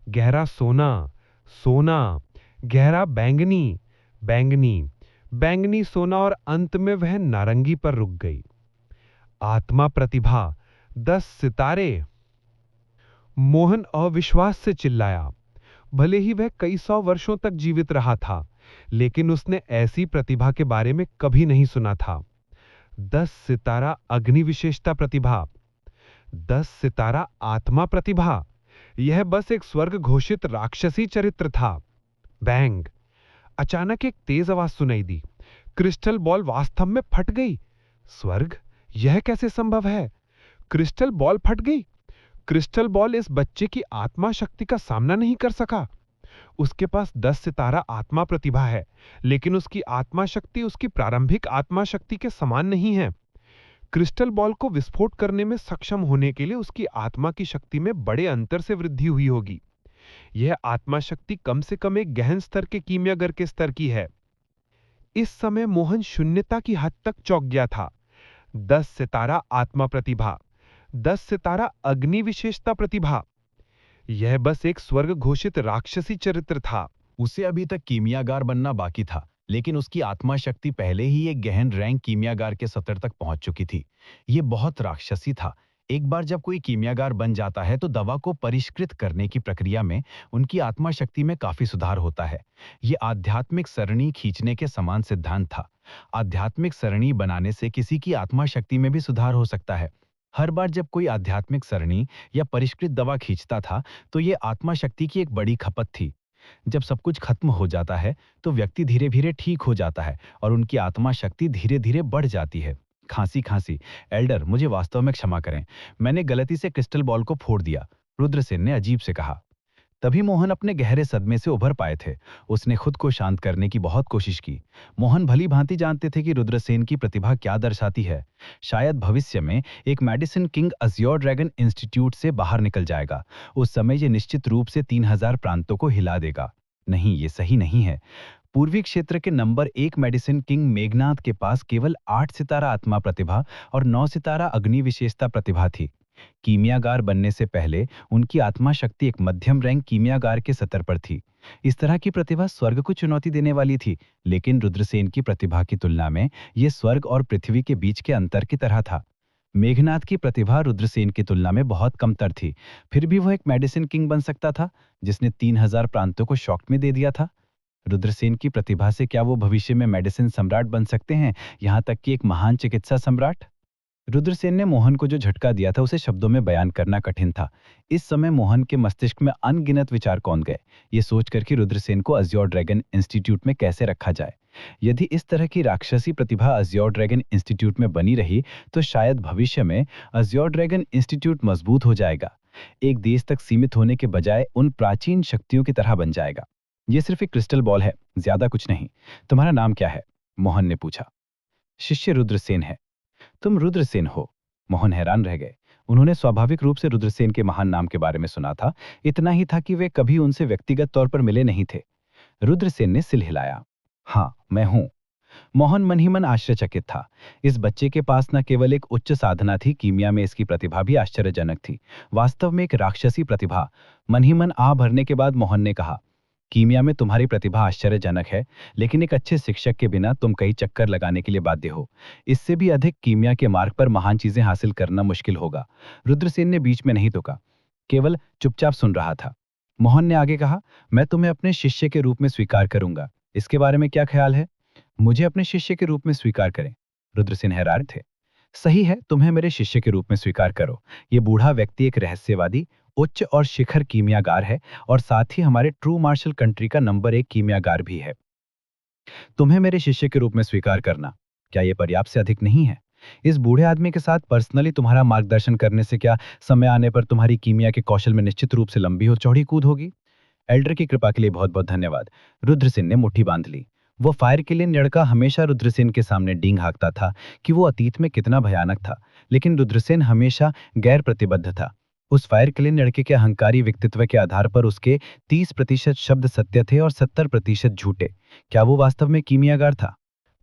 गहरा सोना, सोना, गहरा बैंगनी, बैंगनी, बैंगनी सोना और अंत में वह नारंगी पर रुक गई। आत्मा प्रतिभा, 10 सितारे। मोहन अविश्वास से चिल्लाया। भले ही वह कई 100 वर्षों तक जीवित रहा था, लेकिन उसने ऐसी प्रतिभा के बारे में कभी नहीं सुना था। 10 सितारा अग्नि विशेषता प्रतिभा, 10 सितारा आत्मा प्रतिभा। यह बस एक स्वर्ग घोषित राक्षसी चरित्र था। बैंग! अचानक एक तेज आवाज सुनाई दी। क्रिस्टल बॉल वास्तव में फट गई। स्वर्ग? यह कैसे संभव है? क्रिस्टल बॉल फट गई। क्रिस्टल बॉल इस बच्चे की आत्मा शक्ति का सामना नहीं कर सका। उसके पास 10 सितारा आत्मा प्रतिभा है, लेकिन उसकी आत्मा शक्ति उसकी प्रारंभिक आत्मा शक्ति के समान नहीं है। क्रिस्टल बॉल को विस्फोट करने में सक्षम होने के लिए उसकी आत्मा की शक्ति में बड़े अंतर से वृद्धि हुई होगी। यह आत्मा शक्ति कम से कम एक गहन स्तर के कीमियागर के स्तर की है। इस समय मोहन शून्यता की हद तक चौंक गया था। 10 सितारा आत्मा प्रतिभा, 10 सितारा अग्नि विशेषता प्रतिभा। यह बस एक स्वर्ग घोषित राक्षसी चरित्र था। उसे अभी तक कीमियागार बनना बाकी था, लेकिन उसकी आत्मा शक्ति पहले ही एक गहन रैंक कीमियागार के स्तर तक पहुंच चुकी थी। ये बहुत राक्षसी था। एक बार जब कोई कीमियागार बन जाता है तो दवा को परिष्कृत करने की प्रक्रिया में उनकी आत्मा शक्ति में काफी सुधार होता है। ये आध्यात्मिक सरणी खींचने के समान सिद्धांत था। आध्यात्मिक सरणी बनाने से किसी की आत्मा शक्ति में भी सुधार हो सकता है। हर बार जब कोई आध्यात्मिक सरणी या परिष्कृत दवा खींचता था तो ये आत्मा शक्ति की एक बड़ी खपत थी। जब सब कुछ खत्म हो जाता है तो व्यक्ति धीरे धीरे ठीक हो जाता है और उनकी आत्मा शक्ति धीरे धीरे बढ़ जाती है। खांसी, एल्डर, मुझे वास्तव में क्षमा करें, मैंने गलती से क्रिस्टल बॉल को फोड़ दिया, रुद्रसेन ने अजीब से कहा। तभी मोहन अपने गहरे सदमे से उभर पाए थे। उसने खुद को शांत करने की बहुत कोशिश की। मोहन भली भांति जानते थे कि रुद्रसेन की प्रतिभा क्या दर्शाती है। शायद भविष्य में एक medicine king Azure dragon institute से बाहर निकल जाएगा। उस समय ये निश्चित रूप से 3000 प्रांतों को हिला देगा। नहीं, ये सही नहीं है। पूर्वी क्षेत्र के नंबर 1 मेडिसिन किंग मेघनाथ के पास केवल 8 सितारा आत्मा प्रतिभा और 9 सितारा अग्नि विशेषता प्रतिभा थी। कीमियागार बनने से पहले उनकी आत्मा शक्ति एक मध्यम रैंक कीमियागार के स्तर पर थी। इस तरह की प्रतिभा स्वर्ग को चुनौती देने वाली थी, लेकिन रुद्रसेन की प्रतिभा की तुलना में यह स्वर्ग और पृथ्वी के बीच के अंतर की तरह था। मेघनाथ की प्रतिभा रुद्रसेन की तुलना में बहुत कमतर थी, फिर भी वह एक मेडिसिन किंग बन सकता था जिसने 3000 प्रांतों को शॉक में दे दिया था। रुद्रसेन की प्रतिभा से क्या वो भविष्य में मेडिसिन सम्राट बन सकते हैं, यहां तक कि एक महान चिकित्सा सम्राट? रुद्रसेन ने मोहन को जो झटका दिया था उसे शब्दों में बयान करना कठिन था। इस समय मोहन के मस्तिष्क में अनगिनत विचार कौन गए, ये सोचकर कि रुद्रसेन को अज्योर ड्रैगन इंस्टीट्यूट में कैसे रखा जाए। यदि इस तरह की राक्षसी प्रतिभा अज्योर ड्रैगन इंस्टीट्यूट में बनी रही तो शायद भविष्य में अज्योर ड्रैगन इंस्टीट्यूट मजबूत हो जाएगा, एक देश तक सीमित होने के बजाय उन प्राचीन शक्तियों की तरह बन जाएगा। यह सिर्फ एक क्रिस्टल बॉल है, ज्यादा कुछ नहीं। तुम्हारा नाम क्या है? मोहन ने पूछा। शिष्य रुद्रसेन है। तुम रुद्रसेन हो? मोहन हैरान रह गए। उन्होंने स्वाभाविक रूप से रुद्रसेन के महान नाम के बारे में सुना था, इतना ही था कि वे कभी उनसे व्यक्तिगत तौर पर मिले नहीं थे। रुद्रसेन ने सिर हिलाया। हाँ, मैं हूं। मोहन मन ही मन आश्चर्यचकित था। इस बच्चे के पास न केवल एक उच्च साधना थी, कीमिया में इसकी प्रतिभा भी आश्चर्यजनक थी, वास्तव में एक राक्षसी प्रतिभा। मन ही मन आह भरने के बाद मोहन ने कहा, कीमिया में तुम्हारी प्रतिभा आश्चर्यजनक है, लेकिन एक अच्छे शिक्षक के बिना तुम कई चक्कर लगाने के लिए बाध्य हो। इससे भी अधिक कीमिया के मार्ग पर महान चीजें हासिल करना मुश्किल होगा। रुद्रसेन ने बीच में नहीं टोका, केवल चुपचाप सुन रहा था। मोहन ने आगे कहा, मैं तुम्हें अपने शिष्य के रूप में स्वीकार करूंगा। इसके बारे में क्या ख्याल है? मुझे अपने शिष्य के रूप में स्वीकार करें? रुद्रसेन हैरान थे। सही है, तुम्हें मेरे शिष्य के रूप में स्वीकार करो। ये बूढ़ा व्यक्ति एक रहस्यवादी, उच्च और शिखर कीमियागार है और साथ ही हमारे ट्रू मार्शल कंट्री का नंबर 1 कीमियागार भी है। तुम्हें मेरे शिष्य के रूप में स्वीकार करना, क्या ये पर्याप्त से अधिक नहीं है? इस बूढ़े आदमी के साथ पर्सनली तुम्हारा मार्गदर्शन करने से क्या समय आने पर तुम्हारी कीमिया के कौशल में निश्चित रूप से लंबी और चौड़ी कूद होगी? एल्डर की कृपा के लिए बहुत बहुत धन्यवाद। रुद्रसेन ने मुट्ठी बांध ली। वो फायर किलिन लड़का हमेशा रुद्रसेन के सामने डींग हाँकता था कि वो अतीत में कितना भयानक था, लेकिन रुद्रसेन हमेशा गैर प्रतिबद्ध था। उस फायर किलिन लड़के के अहंकारी व्यक्तित्व के आधार पर उसके 30% शब्द सत्य थे और 70% झूठे। क्या वो वास्तव में कीमियागार था?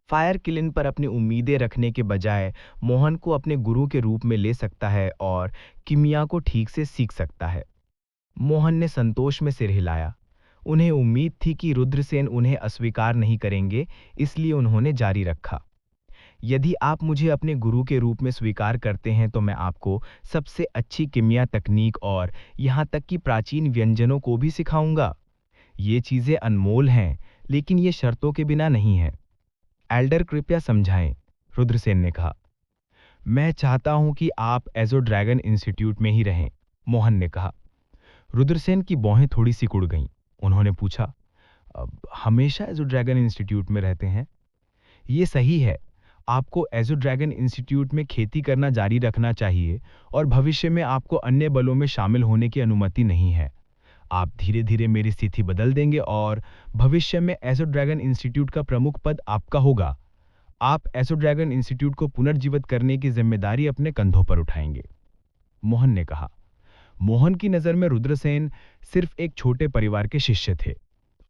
फायर किलिन पर अपनी उम्मीदें रखने के बजाय मोहन को अपने गुरु के रूप में ले सकता है और किमिया को ठीक से सीख सकता है। मोहन ने संतोष में सिर हिलाया। उन्हें उम्मीद थी कि रुद्रसेन उन्हें अस्वीकार नहीं करेंगे, इसलिए उन्होंने जारी रखा। यदि आप मुझे अपने गुरु के रूप में स्वीकार करते हैं तो मैं आपको सबसे अच्छी किमिया तकनीक और यहाँ तक कि प्राचीन व्यंजनों को भी सिखाऊंगा। ये चीजें अनमोल हैं, लेकिन ये शर्तों के बिना नहीं हैं। एल्डर कृपया समझाएं, रुद्रसेन ने कहा। मैं चाहता हूं कि आप एजो ड्रैगन इंस्टीट्यूट में ही रहें, मोहन ने कहा। रुद्रसेन की भौहें थोड़ी सी कुड़ गईं। उन्होंने पूछा, अब हमेशा एजो ड्रैगन इंस्टीट्यूट में रहते हैं? ये सही है। आपको एजो ड्रैगन इंस्टीट्यूट में खेती करना जारी रखना चाहिए और भविष्य में आपको अन्य बलों में शामिल होने की अनुमति नहीं है। आप धीरे धीरे मेरी स्थिति बदल देंगे और भविष्य में एजो ड्रैगन इंस्टीट्यूट का प्रमुख पद आपका होगा। आप एजो ड्रैगन इंस्टीट्यूट को पुनर्जीवित करने की जिम्मेदारी अपने कंधों पर उठाएंगे, मोहन ने कहा। मोहन की नजर में रुद्रसेन सिर्फ एक छोटे परिवार के शिष्य थे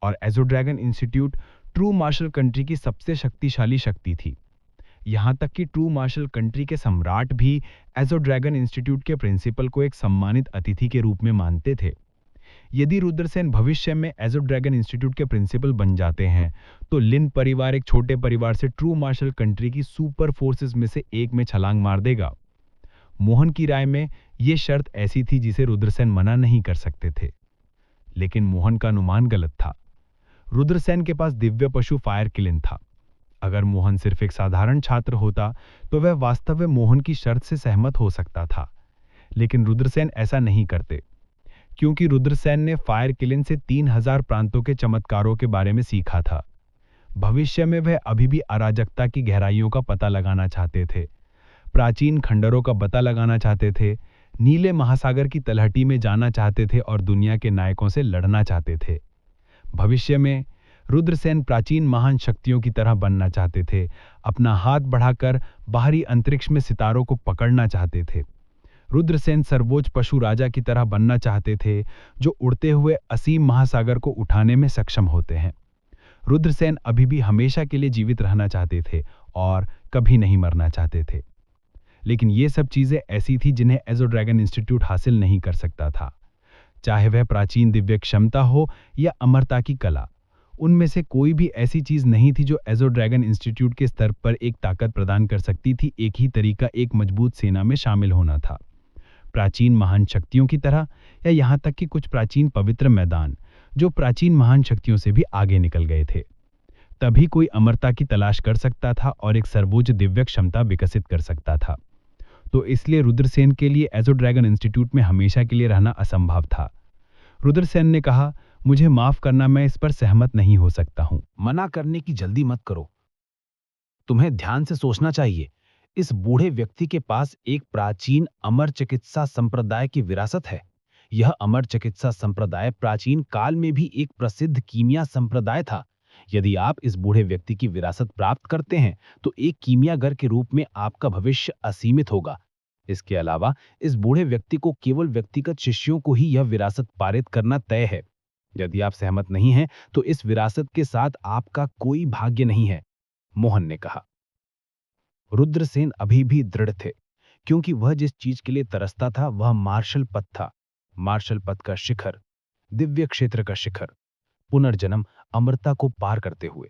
और एजो dragon institute true martial country की सबसे शक्तिशाली शक्ति थी। यहां तक कि ट्रू मार्शल कंट्री के सम्राट भी एजो ड्रैगन इंस्टीट्यूट के प्रिंसिपल को एक सम्मानित अतिथि के रूप में मानते थे। यदि रुद्रसेन भविष्य में एजो ड्रैगन इंस्टीट्यूट के प्रिंसिपल बन जाते हैं तो लिन परिवार एक छोटे परिवार से ट्रू मार्शल कंट्री की सुपर फोर्सेस में से एक में छलांग मार देगा। मोहन की राय में यह शर्त ऐसी थी जिसे रुद्रसेन मना नहीं कर सकते थे, लेकिन मोहन का अनुमान गलत था। रुद्रसेन के पास दिव्य पशु फायर किलिन था। अगर मोहन सिर्फ एक साधारण छात्र होता तो वह वास्तव में मोहन की शर्त से सहमत हो सकता था, लेकिन रुद्रसेन ऐसा नहीं करते, क्योंकि रुद्रसेन ने फायर किलिन से 3000 प्रांतों के चमत्कारों के बारे में सीखा था। भविष्य में वह अभी भी अराजकता की गहराइयों का पता लगाना चाहते थे, प्राचीन खंडरों का पता लगाना चाहते थे, नीले महासागर की तलहटी में जाना चाहते थे और दुनिया के नायकों से लड़ना चाहते थे। भविष्य में रुद्रसेन प्राचीन महान शक्तियों की तरह बनना चाहते थे, अपना हाथ बढ़ाकर बाहरी अंतरिक्ष में सितारों को पकड़ना चाहते थे। रुद्रसेन सर्वोच्च पशु राजा की तरह बनना चाहते थे, जो उड़ते हुए असीम महासागर को उठाने में सक्षम होते हैं। रुद्रसेन अभी भी हमेशा के लिए जीवित रहना चाहते थे और कभी नहीं मरना चाहते थे। लेकिन ये सब चीजें ऐसी थी जिन्हें एजो ड्रैगन इंस्टीट्यूट हासिल नहीं कर सकता था, चाहे वह प्राचीन दिव्य क्षमता हो या अमरता की कला। उनमें से कोई भी ऐसी चीज नहीं थी जो एजो ड्रैगन इंस्टीट्यूट के स्तर पर एक ताकत प्रदान कर सकती थी। एक ही तरीका एक मजबूत सेना में शामिल होना था, प्राचीन महान शक्तियों की तरह, या यहां तक कि कुछ प्राचीन पवित्र मैदान जो प्राचीन महान शक्तियों से भी आगे निकल गए थे। तभी कोई अमरता की तलाश कर सकता था और एक सर्वोच्च दिव्य क्षमता विकसित कर सकता था। तो इसलिए रुद्रसेन के लिए एजो ड्रैगन इंस्टीट्यूट में हमेशा के लिए रहना असंभव था। रुद्रसेन ने कहा, मुझे माफ करना, मैं इस पर सहमत नहीं हो सकता हूं। मना करने की जल्दी मत करो। तुम्हें ध्यान से सोचना चाहिए। इस बूढ़े व्यक्ति के पास एक प्राचीन अमर चिकित्सा संप्रदाय की विरासत है। यह अमर चिकित्सा संप्रदाय प्राचीन काल में भी एक प्रसिद्ध कीमिया संप्रदाय था। यदि आप इस बूढ़े व्यक्ति की विरासत प्राप्त करते हैं तो एक कीमियागर के रूप में आपका भविष्य असीमित होगा। इसके अलावा इस बूढ़े व्यक्ति को केवल व्यक्तिगत शिष्यों को ही यह विरासत पारित करना तय है। यदि आप सहमत नहीं हैं तो इस विरासत के साथ आपका कोई भाग्य नहीं है, मोहन ने कहा। रुद्रसेन अभी भी दृढ़ थे, क्योंकि वह जिस चीज के लिए तरसता था वह मार्शल पद था। मार्शल पद का शिखर, दिव्य क्षेत्र का शिखर, पुनर्जन्म, अमरता को पार करते हुए।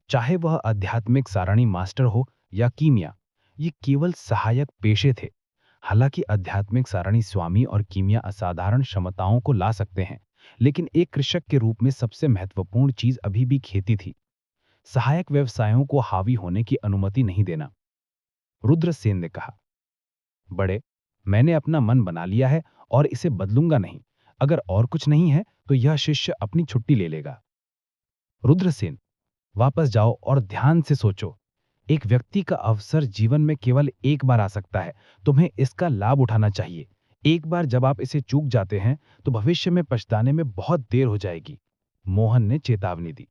चाहे वह आध्यात्मिक सारणी मास्टर हो या कीमिया, ये केवल सहायक पेशे थे। हालांकि आध्यात्मिक सारणी स्वामी और कीमिया असाधारण क्षमताओं को ला सकते हैं, लेकिन एक कृषक के रूप में सबसे महत्वपूर्ण चीज अभी भी खेती थी। सहायक व्यवसायों को हावी होने की अनुमति नहीं देना। रुद्रसेन ने कहा। बड़े, मैंने अपना मन बना लिया है और इसे बदलूंगा नहीं। अगर और कुछ नहीं है तो यह शिष्य अपनी छुट्टी ले लेगा। रुद्रसेन, वापस जाओ और ध्यान से सोचो। एक व्यक्ति का अवसर जीवन में केवल एक बार आ सकता है। तुम्हें इसका लाभ उठाना चाहिए। एक बार जब आप इसे चूक जाते हैं तो भविष्य में पछताने में बहुत देर हो जाएगी। मोहन ने चेतावनी दी।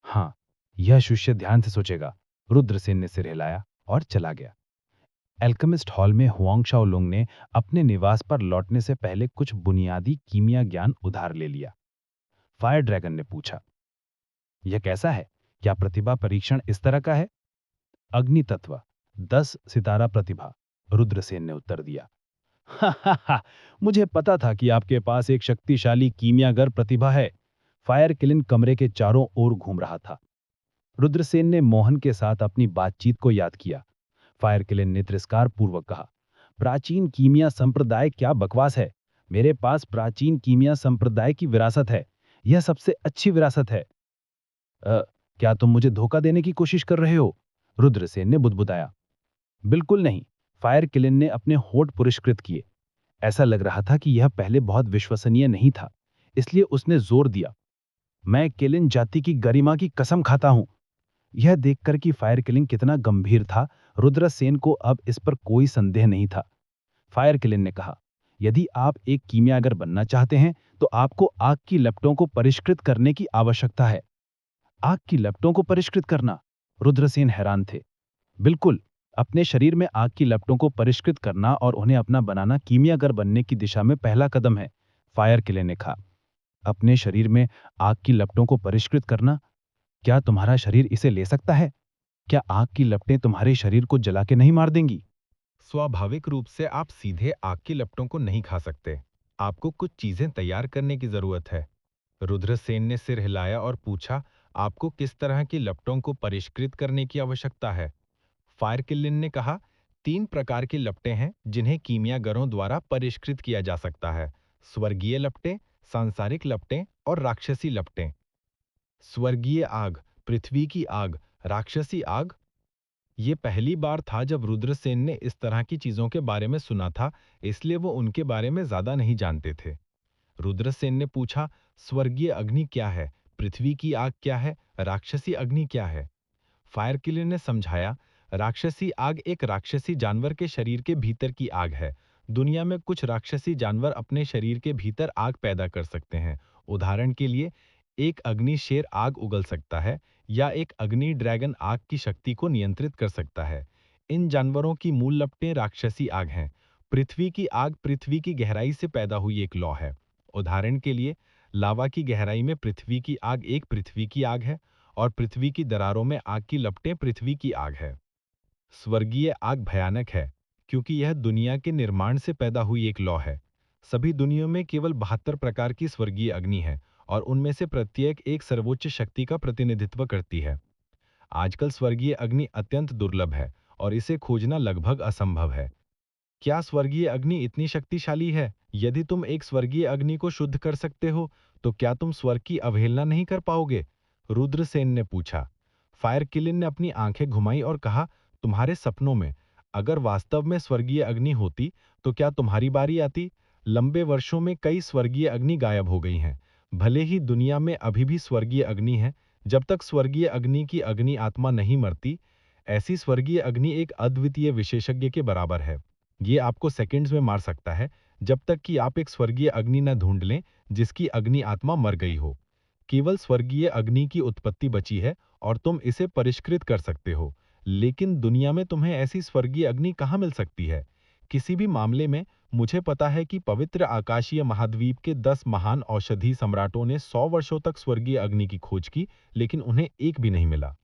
हाँ, यह शिष्य ध्यान से सोचेगा। रुद्रसेन ने सिर हिलाया और चला गया। एल्केमिस्ट हॉल में हुआंग शाओलुंग ने अपने निवास पर लौटने से पहले कुछ बुनियादी कीमिया ज्ञान उधार ले लिया। फायर ड्रैगन ने पूछा, यह कैसा है? क्या प्रतिभा परीक्षण इस तरह का है? अग्नि तत्व, 10 सितारा प्रतिभा, रुद्रसेन ने उत्तर दिया। हा हा हा, मुझे पता था कि आपके पास एक शक्तिशाली कीमियागर प्रतिभा है। फायर किलिन कमरे के चारों ओर घूम रहा था। रुद्रसेन ने मोहन के साथ अपनी बातचीत को याद किया। फायर किलिन ने तिरस्कार पूर्वक कहा, प्राचीन कीमिया संप्रदाय क्या बकवास है। मेरे पास प्राचीन कीमिया संप्रदाय की विरासत है। यह सबसे अच्छी विरासत है। क्या तुम मुझे धोखा देने की कोशिश कर रहे हो? रुद्रसेन ने बुदबुदाया। बिल्कुल नहीं। फायर किलिन ने अपने होठ पुरस्कृत किए। ऐसा लग रहा था कि यह पहले बहुत विश्वसनीय नहीं था, इसलिए उसने जोर दिया, मैं किलिन जाति की गरिमा की कसम खाता हूं। यह देखकर कि फायर किलिन कितना गंभीर था, रुद्रसेन को अब इस पर कोई संदेह नहीं था। फायर किलिन ने कहा, यदि आप एक कीमियागर बनना चाहते हैं तो आपको आग की लपटों को परिष्कृत करने की आवश्यकता है। आग की लपटों को परिष्कृत करना? रुद्रसेन हैरान थे। बिल्कुल, अपने शरीर में आग की लपटों को परिष्कृत करना और उन्हें अपना बनाना कीमियागर बनने की दिशा में पहला कदम है। फायर किलिन ने कहा, अपने शरीर में आग की लपटों को परिष्कृत करना? क्या तुम्हारा शरीर इसे ले सकता है? क्या आग की लपटें तुम्हारे शरीर को जला के नहीं मार देंगी? स्वाभाविक रूप से आप सीधे आग की लपटों को नहीं खा सकते। आपको कुछ चीजें तैयार करने की जरूरत है। रुद्रसेन ने सिर हिलाया और पूछा, आपको किस तरह की लपटों को परिष्कृत करने की आवश्यकता है? फायर किलिन ने कहा, 3 प्रकार की लपटें हैं जिन्हें कीमियागरों द्वारा परिष्कृत किया जा सकता है। स्वर्गीय लपटें, सांसारिक लपटें और राक्षसी लपटें। स्वर्गीय आग, पृथ्वी की आग, राक्षसी आग। ये पहली बार था जब रुद्रसेन ने इस तरह की चीजों के बारे में सुना था, इसलिए वो उनके बारे में ज्यादा नहीं जानते थे। रुद्रसेन ने पूछा, स्वर्गीय अग्नि क्या है? पृथ्वी की आग क्या है? राक्षसी अग्नि क्या है? फायर किलर ने समझाया, राक्षसी आग एक राक्षसी जानवर के शरीर के भीतर की आग है। दुनिया में कुछ राक्षसी जानवर अपने शरीर के भीतर आग पैदा कर सकते हैं। उदाहरण के लिए, एक अग्नि शेर आग उगल सकता है या एक अग्नि ड्रैगन आग की शक्ति को नियंत्रित कर सकता है। इन जानवरों की मूल लपटें राक्षसी आग हैं। पृथ्वी की आग पृथ्वी की गहराई से पैदा हुई एक लौ है। उदाहरण के लिए, लावा की गहराई में पृथ्वी की आग एक पृथ्वी की आग है और पृथ्वी की दरारों में आग की लपटें पृथ्वी की आग है। स्वर्गीय आग भयानक है क्योंकि यह दुनिया के निर्माण से पैदा हुई एक लौ है। सभी दुनियाओं में केवल 72 प्रकार की स्वर्गीय अग्नि है और उनमें से प्रत्येक एक सर्वोच्च शक्ति का प्रतिनिधित्व करती है। आजकल स्वर्गीय अग्नि अत्यंत दुर्लभ है और इसे खोजना लगभग असंभव है। क्या स्वर्गीय अग्नि इतनी शक्तिशाली है? यदि तुम एक स्वर्गीय अग्नि को शुद्ध कर सकते हो, तो क्या तुम स्वर्ग की अवहेलना नहीं कर पाओगे? रुद्रसेन ने पूछा। फायर किलिन ने अपनी आंखें घुमाई और कहा, तुम्हारे सपनों में अगर वास्तव में स्वर्गीय अग्नि होती, तो क्या तुम्हारी बारी आती? लंबे वर्षों में कई स्वर्गीय अग्नि गायब हो गई हैं। भले ही दुनिया में अभी भी स्वर्गीय अग्नि है, जब तक स्वर्गीय अग्नि की अग्नि आत्मा नहीं मरती, ऐसी स्वर्गीय अग्नि एक अद्वितीय विशेषज्ञ के बराबर है। ये आपको सेकंड्स में मार सकता है, जब तक कि आप एक स्वर्गीय अग्नि न ढूंढ लें जिसकी अग्नि आत्मा मर गई हो। केवल स्वर्गीय अग्नि की उत्पत्ति बची है और तुम इसे परिष्कृत कर सकते हो, लेकिन दुनिया में तुम्हें ऐसी स्वर्गीय अग्नि कहाँ मिल सकती है? किसी भी मामले में, मुझे पता है कि पवित्र आकाशीय महाद्वीप के 10 महान औषधि सम्राटों ने 100 वर्षों तक स्वर्गीय अग्नि की खोज की, लेकिन उन्हें एक भी नहीं मिला।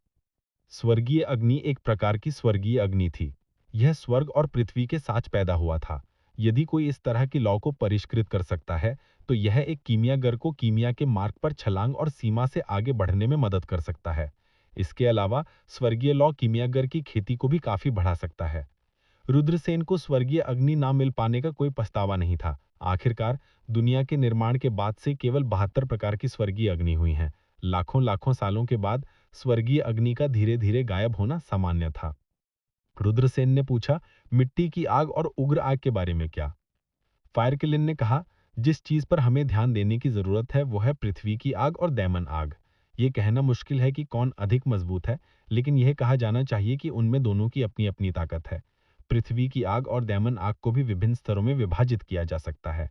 स्वर्गीय अग्नि एक प्रकार की स्वर्गीय अग्नि थी। यह स्वर्ग और पृथ्वी के साथ पैदा हुआ था। यदि कोई इस तरह की लौ को परिष्कृत कर सकता है, तो यह एक कीमियागर को कीमिया के मार्ग पर छलांग और सीमा से आगे बढ़ने में मदद कर सकता है। इसके अलावा स्वर्गीय लौ कीमियागर की खेती को भी काफी बढ़ा सकता है। रुद्रसेन को स्वर्गीय अग्नि ना मिल पाने का कोई पछतावा नहीं था। आखिरकार, दुनिया के निर्माण के बाद से केवल 72 प्रकार की स्वर्गीय अग्नि हुई हैं। लाखों लाखों सालों के बाद स्वर्गीय अग्नि का धीरे धीरे गायब होना सामान्य था। रुद्रसेन ने पूछा, मिट्टी की आग और उग्र आग के बारे में क्या? फायर किलिन ने कहा, जिस चीज पर हमें ध्यान देने की जरूरत है वो है पृथ्वी की आग और दैमन आग। ये कहना मुश्किल है कि कौन अधिक मजबूत है, लेकिन यह कहा जाना चाहिए कि उनमें दोनों की अपनी अपनी ताकत है। पृथ्वी की आग और दैमन आग को भी विभिन्न स्तरों में विभाजित किया जा सकता है।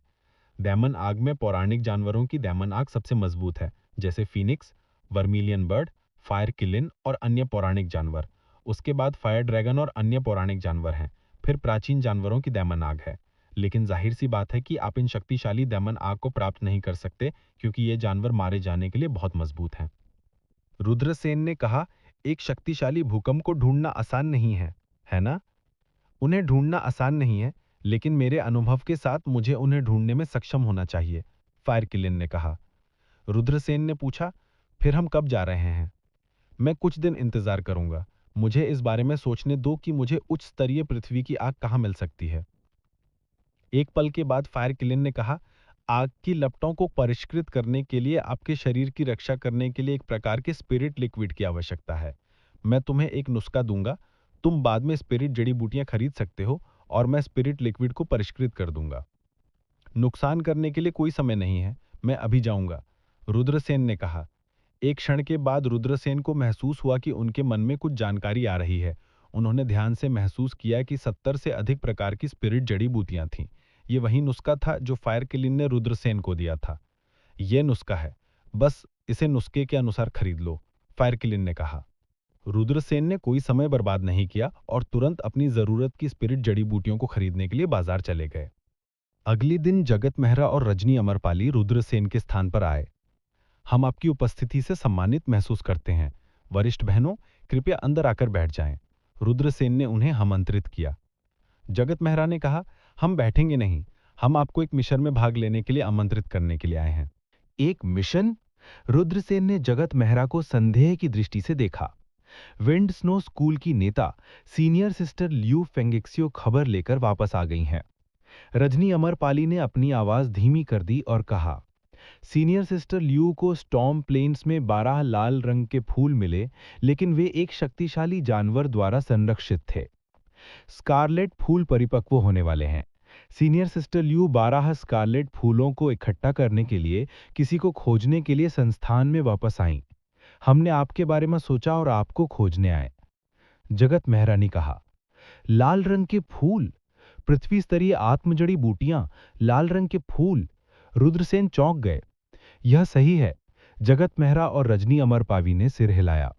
दैमन आग में पौराणिक जानवरों की दैमन आग सबसे मजबूत है, जैसे फीनिक्स, वर्मिलियन बर्ड, फायर किलिन और अन्य पौराणिक जानवर। उसके बाद फायर ड्रैगन और अन्य पौराणिक जानवर हैं। फिर प्राचीन जानवरों की दैमन आग है। लेकिन जाहिर सी बात है कि आप इन शक्तिशाली दैमन आग को प्राप्त नहीं कर सकते, क्योंकि ये जानवर मारे जाने के लिए बहुत मजबूत हैं। रुद्रसेन ने कहा, एक शक्तिशाली भूकंप को ढूंढना आसान नहीं है ना? उन्हें ढूंढना आसान नहीं है, लेकिन मेरे अनुभव के साथ मुझे उन्हें ढूंढने में सक्षम होना चाहिए, फायर किलिन ने कहा। रुद्रसेन ने पूछा, फिर हम कब जा रहे हैं? मैं कुछ दिन इंतजार करूंगा। मुझे इस बारे में सोचने दो कि मुझे उच्च स्तरीय पृथ्वी की आग कहाँ मिल सकती है। एक पल के बाद फायर किलिन ने कहा, आग की लपटों को परिष्कृत करने के लिए आपके शरीर की रक्षा करने के लिए एक प्रकार के स्पिरिट लिक्विड की आवश्यकता है। मैं तुम्हें एक नुस्खा दूंगा, तुम बाद में स्पिरिट जड़ी बूटियां खरीद सकते हो और मैं स्पिरिट लिक्विड को परिष्कृत कर दूंगा। नुकसान करने के लिए कोई समय नहीं है, मैं अभी जाऊंगा, रुद्रसेन ने कहा। एक क्षण के बाद रुद्रसेन को महसूस हुआ कि उनके मन में कुछ जानकारी आ रही है। उन्होंने ध्यान से महसूस किया कि 70 से अधिक प्रकार की स्पिरिट जड़ी बूटियां थीं। ये वही नुस्खा था जो फायर किलिन ने रुद्रसेन को दिया था। ये नुस्खा है, बस इसे नुस्खे के अनुसार खरीद लो, फायर किलिन ने कहा। रुद्रसेन ने कोई समय बर्बाद नहीं किया और तुरंत अपनी जरूरत की स्पिरिट जड़ी बूटियों को खरीदने के लिए बाजार चले गए। अगले दिन जगत मेहरा और रजनी अमरपाली रुद्रसेन के स्थान पर आए। हम आपकी उपस्थिति से सम्मानित महसूस करते हैं। वरिष्ठ बहनों, कृपया अंदर आकर बैठ जाएं। रुद्रसेन ने उन्हें आमंत्रित किया। जगत मेहरा ने कहा, हम बैठेंगे नहीं, हम आपको एक मिशन में भाग लेने के लिए आमंत्रित करने के लिए आए हैं। एक मिशन? रुद्रसेन ने जगत मेहरा को संदेह की दृष्टि से देखा। विंड स्नो स्कूल की नेता सीनियर सिस्टर ल्यू फेंगिक्सियो खबर लेकर वापस आ गई हैं। रजनी अमरपाली ने अपनी आवाज धीमी कर दी और कहा, सीनियर सिस्टर ल्यू को स्टॉर्म प्लेन्स में 12 लाल रंग के फूल मिले, लेकिन वे एक शक्तिशाली जानवर द्वारा संरक्षित थे। स्कारलेट फूल परिपक्व होने वाले हैं। सीनियर सिस्टर ल्यू 12 स्कारलेट फूलों को इकट्ठा करने के लिए किसी को खोजने के लिए संस्थान में वापस आईं। हमने आपके बारे में सोचा और आपको खोजने आए, जगत मेहरा ने कहा। लाल रंग के फूल, पृथ्वी स्तरीय आत्मजड़ी बूटियां, लाल रंग के फूल। रुद्रसेन चौंक गए। यह सही है, जगत मेहरा और रजनी अमरपावी ने सिर हिलाया।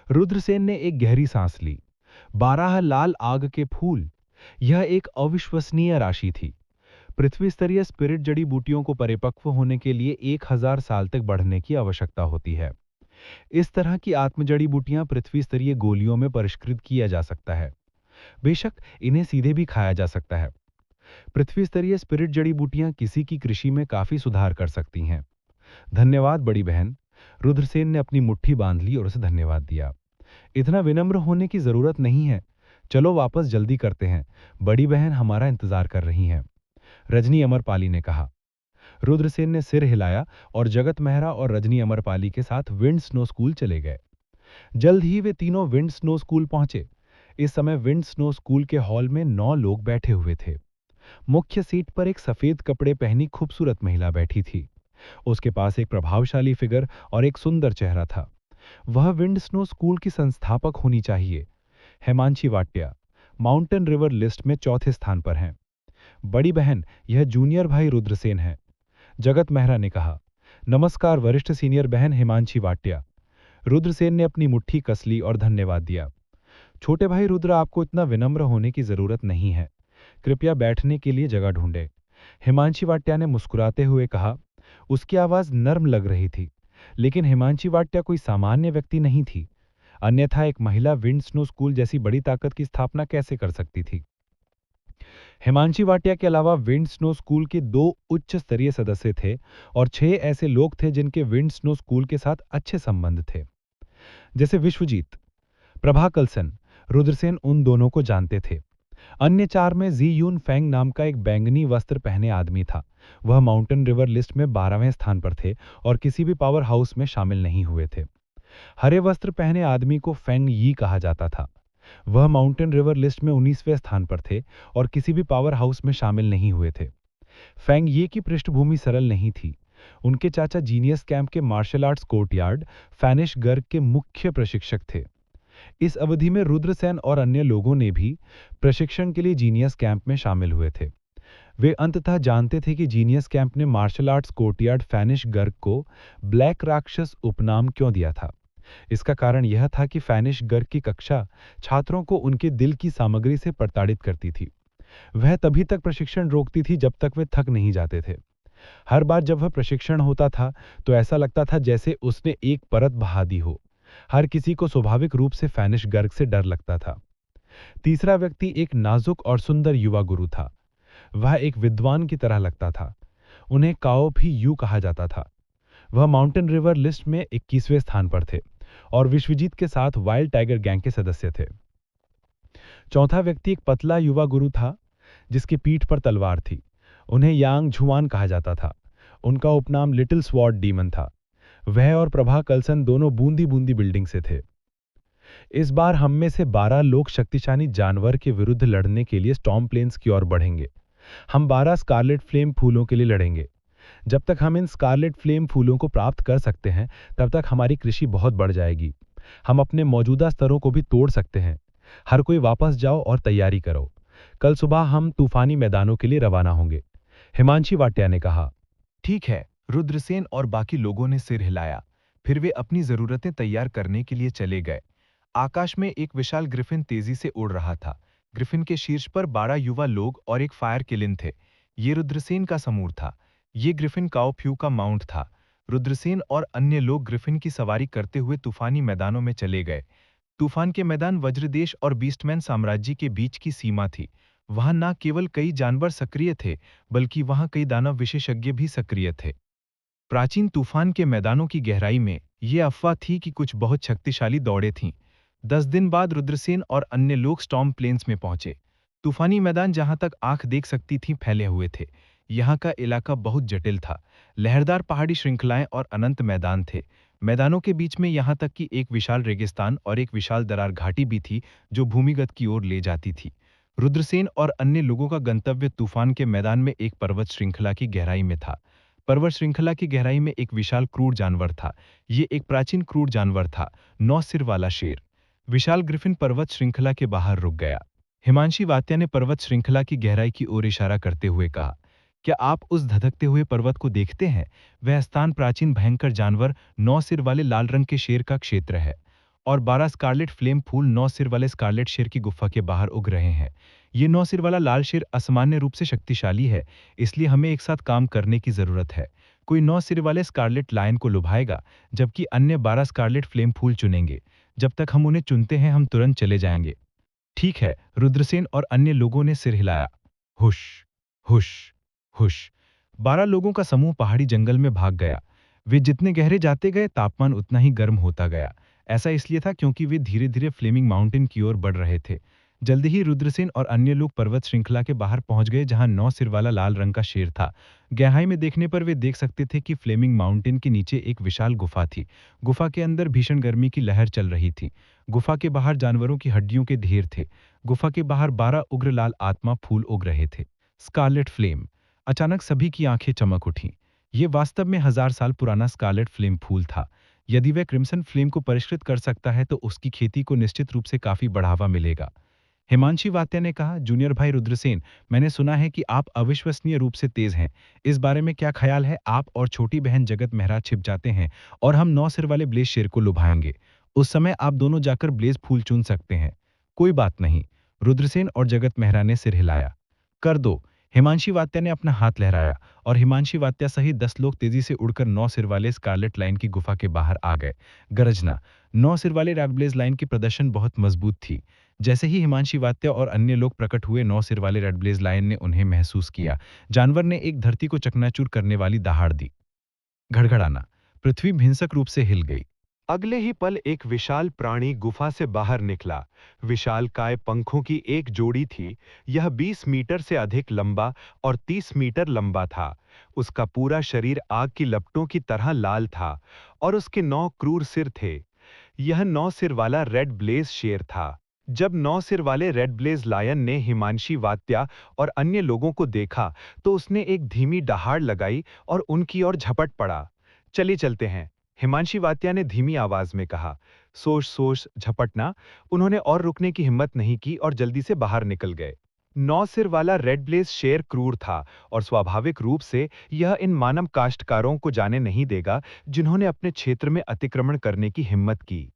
रुद्रसेन ने एक गहरी सांस ली। 12 लाल आग के फूल, यह एक अविश्वसनीय राशि थी। पृथ्वी स्तरीय स्पिरिट जड़ी बूटियों को परिपक्व होने के लिए 1000 साल तक बढ़ने की आवश्यकता होती है। इस तरह की आत्मजड़ी बूटियां पृथ्वी स्तरीय गोलियों में परिष्कृत किया जा सकता है। बेशक इन्हें सीधे भी खाया जा सकता है। पृथ्वी स्तरीय स्पिरिट जड़ी बूटियां किसी की कृषि में काफी सुधार कर सकती हैं। धन्यवाद बड़ी बहन। रुद्रसेन ने अपनी मुट्ठी बांध ली और उसे धन्यवाद दिया। इतना विनम्र होने की जरूरत नहीं है, चलो वापस जल्दी करते हैं, बड़ी बहन हमारा इंतजार कर रही हैं, रजनी अमरपाली ने कहा। रुद्रसेन ने सिर हिलाया और जगत मेहरा और रजनी अमरपाली के साथ विंड स्नो स्कूल चले गए। जल्द ही वे तीनों विंड स्नो स्कूल पहुंचे। इस समय विंड स्नो स्कूल के हॉल में 9 लोग बैठे हुए थे। मुख्य सीट पर एक सफेद कपड़े पहनी खूबसूरत महिला बैठी थी। उसके पास एक प्रभावशाली फिगर और एक सुंदर चेहरा था। वह विंड स्नो स्कूल की संस्थापक होनी चाहिए। हेमांशी वाटिया माउंटेन रिवर लिस्ट में 4थे स्थान पर हैं। बड़ी बहन, यह जूनियर भाई रुद्रसेन है, जगत मेहरा ने कहा। नमस्कार वरिष्ठ सीनियर बहन हिमांशी वाटिया। रुद्रसेन ने अपनी मुट्ठी कस ली और धन्यवाद दिया। छोटे भाई रुद्र, आपको इतना विनम्र होने की जरूरत नहीं है, कृपया बैठने के लिए जगह ढूंढे, हिमांशी वाटिया ने मुस्कुराते हुए कहा। उसकी आवाज नर्म लग रही थी, लेकिन हिमांशी वाटिया कोई सामान्य व्यक्ति नहीं थी, अन्यथा एक महिला विंड स्नो स्कूल जैसी बड़ी ताकत की स्थापना कैसे कर सकती थी। हिमांशी वाटिया के अलावा विंड स्नो स्कूल के 2 उच्च स्तरीय सदस्य थे और 6 ऐसे लोग थे जिनके विंड स्नो स्कूल के साथ अच्छे संबंध थे, जैसे विश्वजीत, प्रभा कलसन। रुद्रसेन उन दोनों को जानते थे। अन्य 4 में जी यून फेंग नाम का एक बैंगनी वस्त्र पहने आदमी था। वह माउंटेन रिवर लिस्ट में 12वें स्थान पर थे और किसी भी पावर हाउस में शामिल नहीं हुए थे। हरे वस्त्र पहने आदमी को फेंग यी कहा जाता था। वह माउंटेन रिवर लिस्ट में 19वें स्थान पर थे और किसी भी पावर हाउस में शामिल नहीं हुए थे। फेंग ये की पृष्ठभूमि सरल नहीं थी। उनके चाचा जीनियस कैंप के मार्शल आर्ट्स कोर्टयार्ड फैनिश गर्ग के मुख्य प्रशिक्षक थे। इस अवधि में रुद्रसेन और अन्य लोगों ने भी प्रशिक्षण के लिए जीनियस कैंप में शामिल हुए थे। वे अंततः जानते थे कि जीनियस कैंप ने मार्शल आर्ट्स कोर्टयार्ड फैनिश गर्ग को ब्लैक राक्षस उपनाम क्यों दिया था। इसका कारण यह था कि फैनिश गर्ग की कक्षा छात्रों को उनके दिल की सामग्री से प्रताड़ित करती थी। वह तभी तक प्रशिक्षण रोकती थी जब तक वे थक नहीं जाते थे। हर बार जब वह प्रशिक्षण होता था तो ऐसा लगता था जैसे उसने एक परत बहा दी हो। हर किसी को स्वाभाविक रूप से फैनिश गर्ग से डर लगता था। तीसरा व्यक्ति एक नाजुक और सुंदर युवा गुरु था। वह एक विद्वान की तरह लगता था। उन्हें काओ भी यू कहा जाता था। वह माउंटेन रिवर लिस्ट में 21वें स्थान पर थे और विश्वजीत के साथ वाइल्ड टाइगर गैंग के सदस्य थे। चौथा व्यक्ति एक पतला युवा गुरु था जिसकी पीठ पर तलवार थी। उन्हें यांग झुआन कहा जाता था। उनका उपनाम लिटिल स्वॉर्ड डीमन था। वह और प्रभा कलसन दोनों बूंदी बूंदी बिल्डिंग से थे। इस बार हम में से 12 लोग शक्तिशाली जानवर के विरुद्ध लड़ने के लिए स्टॉर्म प्लेन्स की ओर बढ़ेंगे। हम 12 स्कारलेट फ्लेम फूलों के लिए लड़ेंगे। जब तक हम इन स्कारलेट फ्लेम फूलों को प्राप्त कर सकते हैं तब तक हमारी कृषि बहुत बढ़ जाएगी। हम अपने मौजूदा स्तरों को भी तोड़ सकते हैं। हर कोई वापस जाओ और तैयारी करो। कल सुबह हम तूफानी मैदानों के लिए रवाना होंगे। हिमांशी वाटिया ने कहा। ठीक है, रुद्रसेन और बाकी लोगों ने सिर हिलाया। फिर वे अपनी जरूरतें तैयार करने के लिए चले गए। आकाश में एक विशाल ग्रिफिन तेजी से उड़ रहा था। ग्रिफिन के शीर्ष पर 12 युवा लोग और एक फायर किलिन थे। ये रुद्रसेन का समूह था। ये ग्रिफिन काओफ्यू का माउंट था। रुद्रसेन और अन्य लोग ग्रिफिन की सवारी करते हुए तूफानी मैदानों में चले गए। तूफान के मैदान वज्रदेश और बीस्टमैन साम्राज्य के बीच की सीमा थी। वहां न केवल कई जानवर सक्रिय थे, बल्कि वहां कई दानव विशेषज्ञ भी सक्रिय थे। प्राचीन तूफान के मैदानों की गहराई में ये अफवाह थी कि कुछ बहुत शक्तिशाली दौड़ें थीं। 10 दिन बाद रुद्रसेन और अन्य लोग स्टॉर्म प्लेन्स में पहुंचे। तूफानी मैदान जहां तक आंख देख सकती थी फैले हुए थे। यहाँ का इलाका बहुत जटिल था। लहरदार पहाड़ी श्रृंखलाएं और अनंत मैदान थे। मैदानों के बीच में यहाँ तक कि एक विशाल रेगिस्तान और एक विशाल दरार घाटी भी थी जो भूमिगत की ओर ले जाती थी। रुद्रसेन और अन्य लोगों का गंतव्य तूफान के मैदान में एक पर्वत श्रृंखला की गहराई में था। पर्वत श्रृंखला की गहराई में एक विशाल क्रूर जानवर था। ये एक प्राचीन क्रूर जानवर था, 9 सिर वाला शेर। विशाल ग्रिफिन पर्वत श्रृंखला के बाहर रुक गया। हिमांशी वात्या ने पर्वत श्रृंखला की गहराई की ओर इशारा करते हुए कहा, क्या आप उस धधकते हुए पर्वत को देखते हैं? वह स्थान प्राचीन भयंकर जानवर 9 सिर वाले लाल रंग के शेर का क्षेत्र है और 12 स्कारलेट फ्लेम फूल 9 सिर वाले स्कारलेट शेर की गुफा के बाहर उग रहे हैं। ये 9 सिर वाला लाल शेर असामान्य रूप से शक्तिशाली है, इसलिए हमें एक साथ काम करने की जरूरत है। कोई 9 सिर वाले स्कारलेट लायन को लुभाएगा, जबकि अन्य 12 स्कारलेट फ्लेम फूल चुनेंगे। जब तक हम उन्हें चुनते हैं हम तुरंत चले जाएंगे। ठीक है, रुद्रसेन और अन्य लोगों ने सिर हिलाया। हुश, हुश, हुश। 12 लोगों का समूह पहाड़ी जंगल में भाग गया। वे जितने गहरे जाते गए तापमान उतना ही गर्म होता गया। ऐसा इसलिए था क्योंकि वे धीरे धीरे फ्लेमिंग माउंटेन की ओर बढ़ रहे थे। जल्दी ही रुद्रसेन और अन्य लोग पर्वत श्रृंखला के बाहर पहुंच गए जहां 9 सिर वाला लाल रंग का शेर था। गहराई में देखने पर वे देख सकते थे कि फ्लेमिंग माउंटेन के नीचे एक विशाल गुफा थी। गुफा के अंदर भीषण गर्मी की लहर चल रही थी। गुफा के बाहर जानवरों की हड्डियों के ढेर थे। गुफा के बाहर 12 उग्र लाल आत्मा फूल उग रहे थे। Scarlet flame. अचानक सभी की आंखें चमक उठीं। ये वास्तव में 1000 साल पुराना स्कारलेट फ्लेम फूल था। यदि वह क्रिम्सन फ्लेम को परिष्कृत कर सकता है तो उसकी खेती को निश्चित रूप से काफी बढ़ावा मिलेगा। हिमांशी वात्या ने कहा, जूनियर भाई रुद्रसेन, मैंने सुना है कि आप अविश्वसनीय रूप से तेज हैं। इस बारे में क्या ख्याल है? आप और छोटी बहन जगत मेहरा छिप जाते हैं और हम 9 सिर वाले ब्लेज शेर को लुभाएंगे। उस समय आप दोनों जाकर ब्लेज फूल चुन सकते हैं। कोई बात नहीं। रुद्रसेन और जगत मेहरा ने सिर हिलाया। कर दो। हिमांशी वात्या ने अपना हाथ लहराया और हिमांशी वात्या सहित 10 लोग तेजी से उड़कर 9 सिर वाले स्कारलेट लाइन की गुफा के बाहर आ गए। गरजना। 9 सिर वाले रेडब्लेज लाइन की प्रदर्शन बहुत मजबूत थी। जैसे ही हिमांशी वात्या और अन्य लोग प्रकट हुए, 9 सिर वाले रेडब्लेज लायन ने उन्हें महसूस किया। जानवर ने एक धरती को चकनाचूर करने वाली दहाड़ दी। घड़घड़ाना। पृथ्वी हिंसक रूप से हिल गई। अगले ही पल एक विशाल प्राणी गुफा से बाहर निकला। विशालकाय पंखों की एक जोड़ी थी। यह 20 मीटर से अधिक लंबा और 30 मीटर लंबा था। उसका पूरा शरीर आग की लपटों की तरह लाल था और उसके 9 क्रूर सिर थे। यह 9 सिर वाला रेड ब्लेज शेर था। जब 9 सिर वाले रेड ब्लेज लायन ने हिमांशी वात्या और अन्य लोगों को देखा तो उसने एक धीमी दहाड़ लगाई और उनकी ओर झपट पड़ा। चलिए चलते हैं, हिमांशी वात्या ने धीमी आवाज में कहा। सोच सोच झपटना। उन्होंने और रुकने की हिम्मत नहीं की और जल्दी से बाहर निकल गए। 9 सिर वाला रेड ब्लेज शेर क्रूर था और स्वाभाविक रूप से यह इन मानव काश्तकारों को जाने नहीं देगा जिन्होंने अपने क्षेत्र में अतिक्रमण करने की हिम्मत की।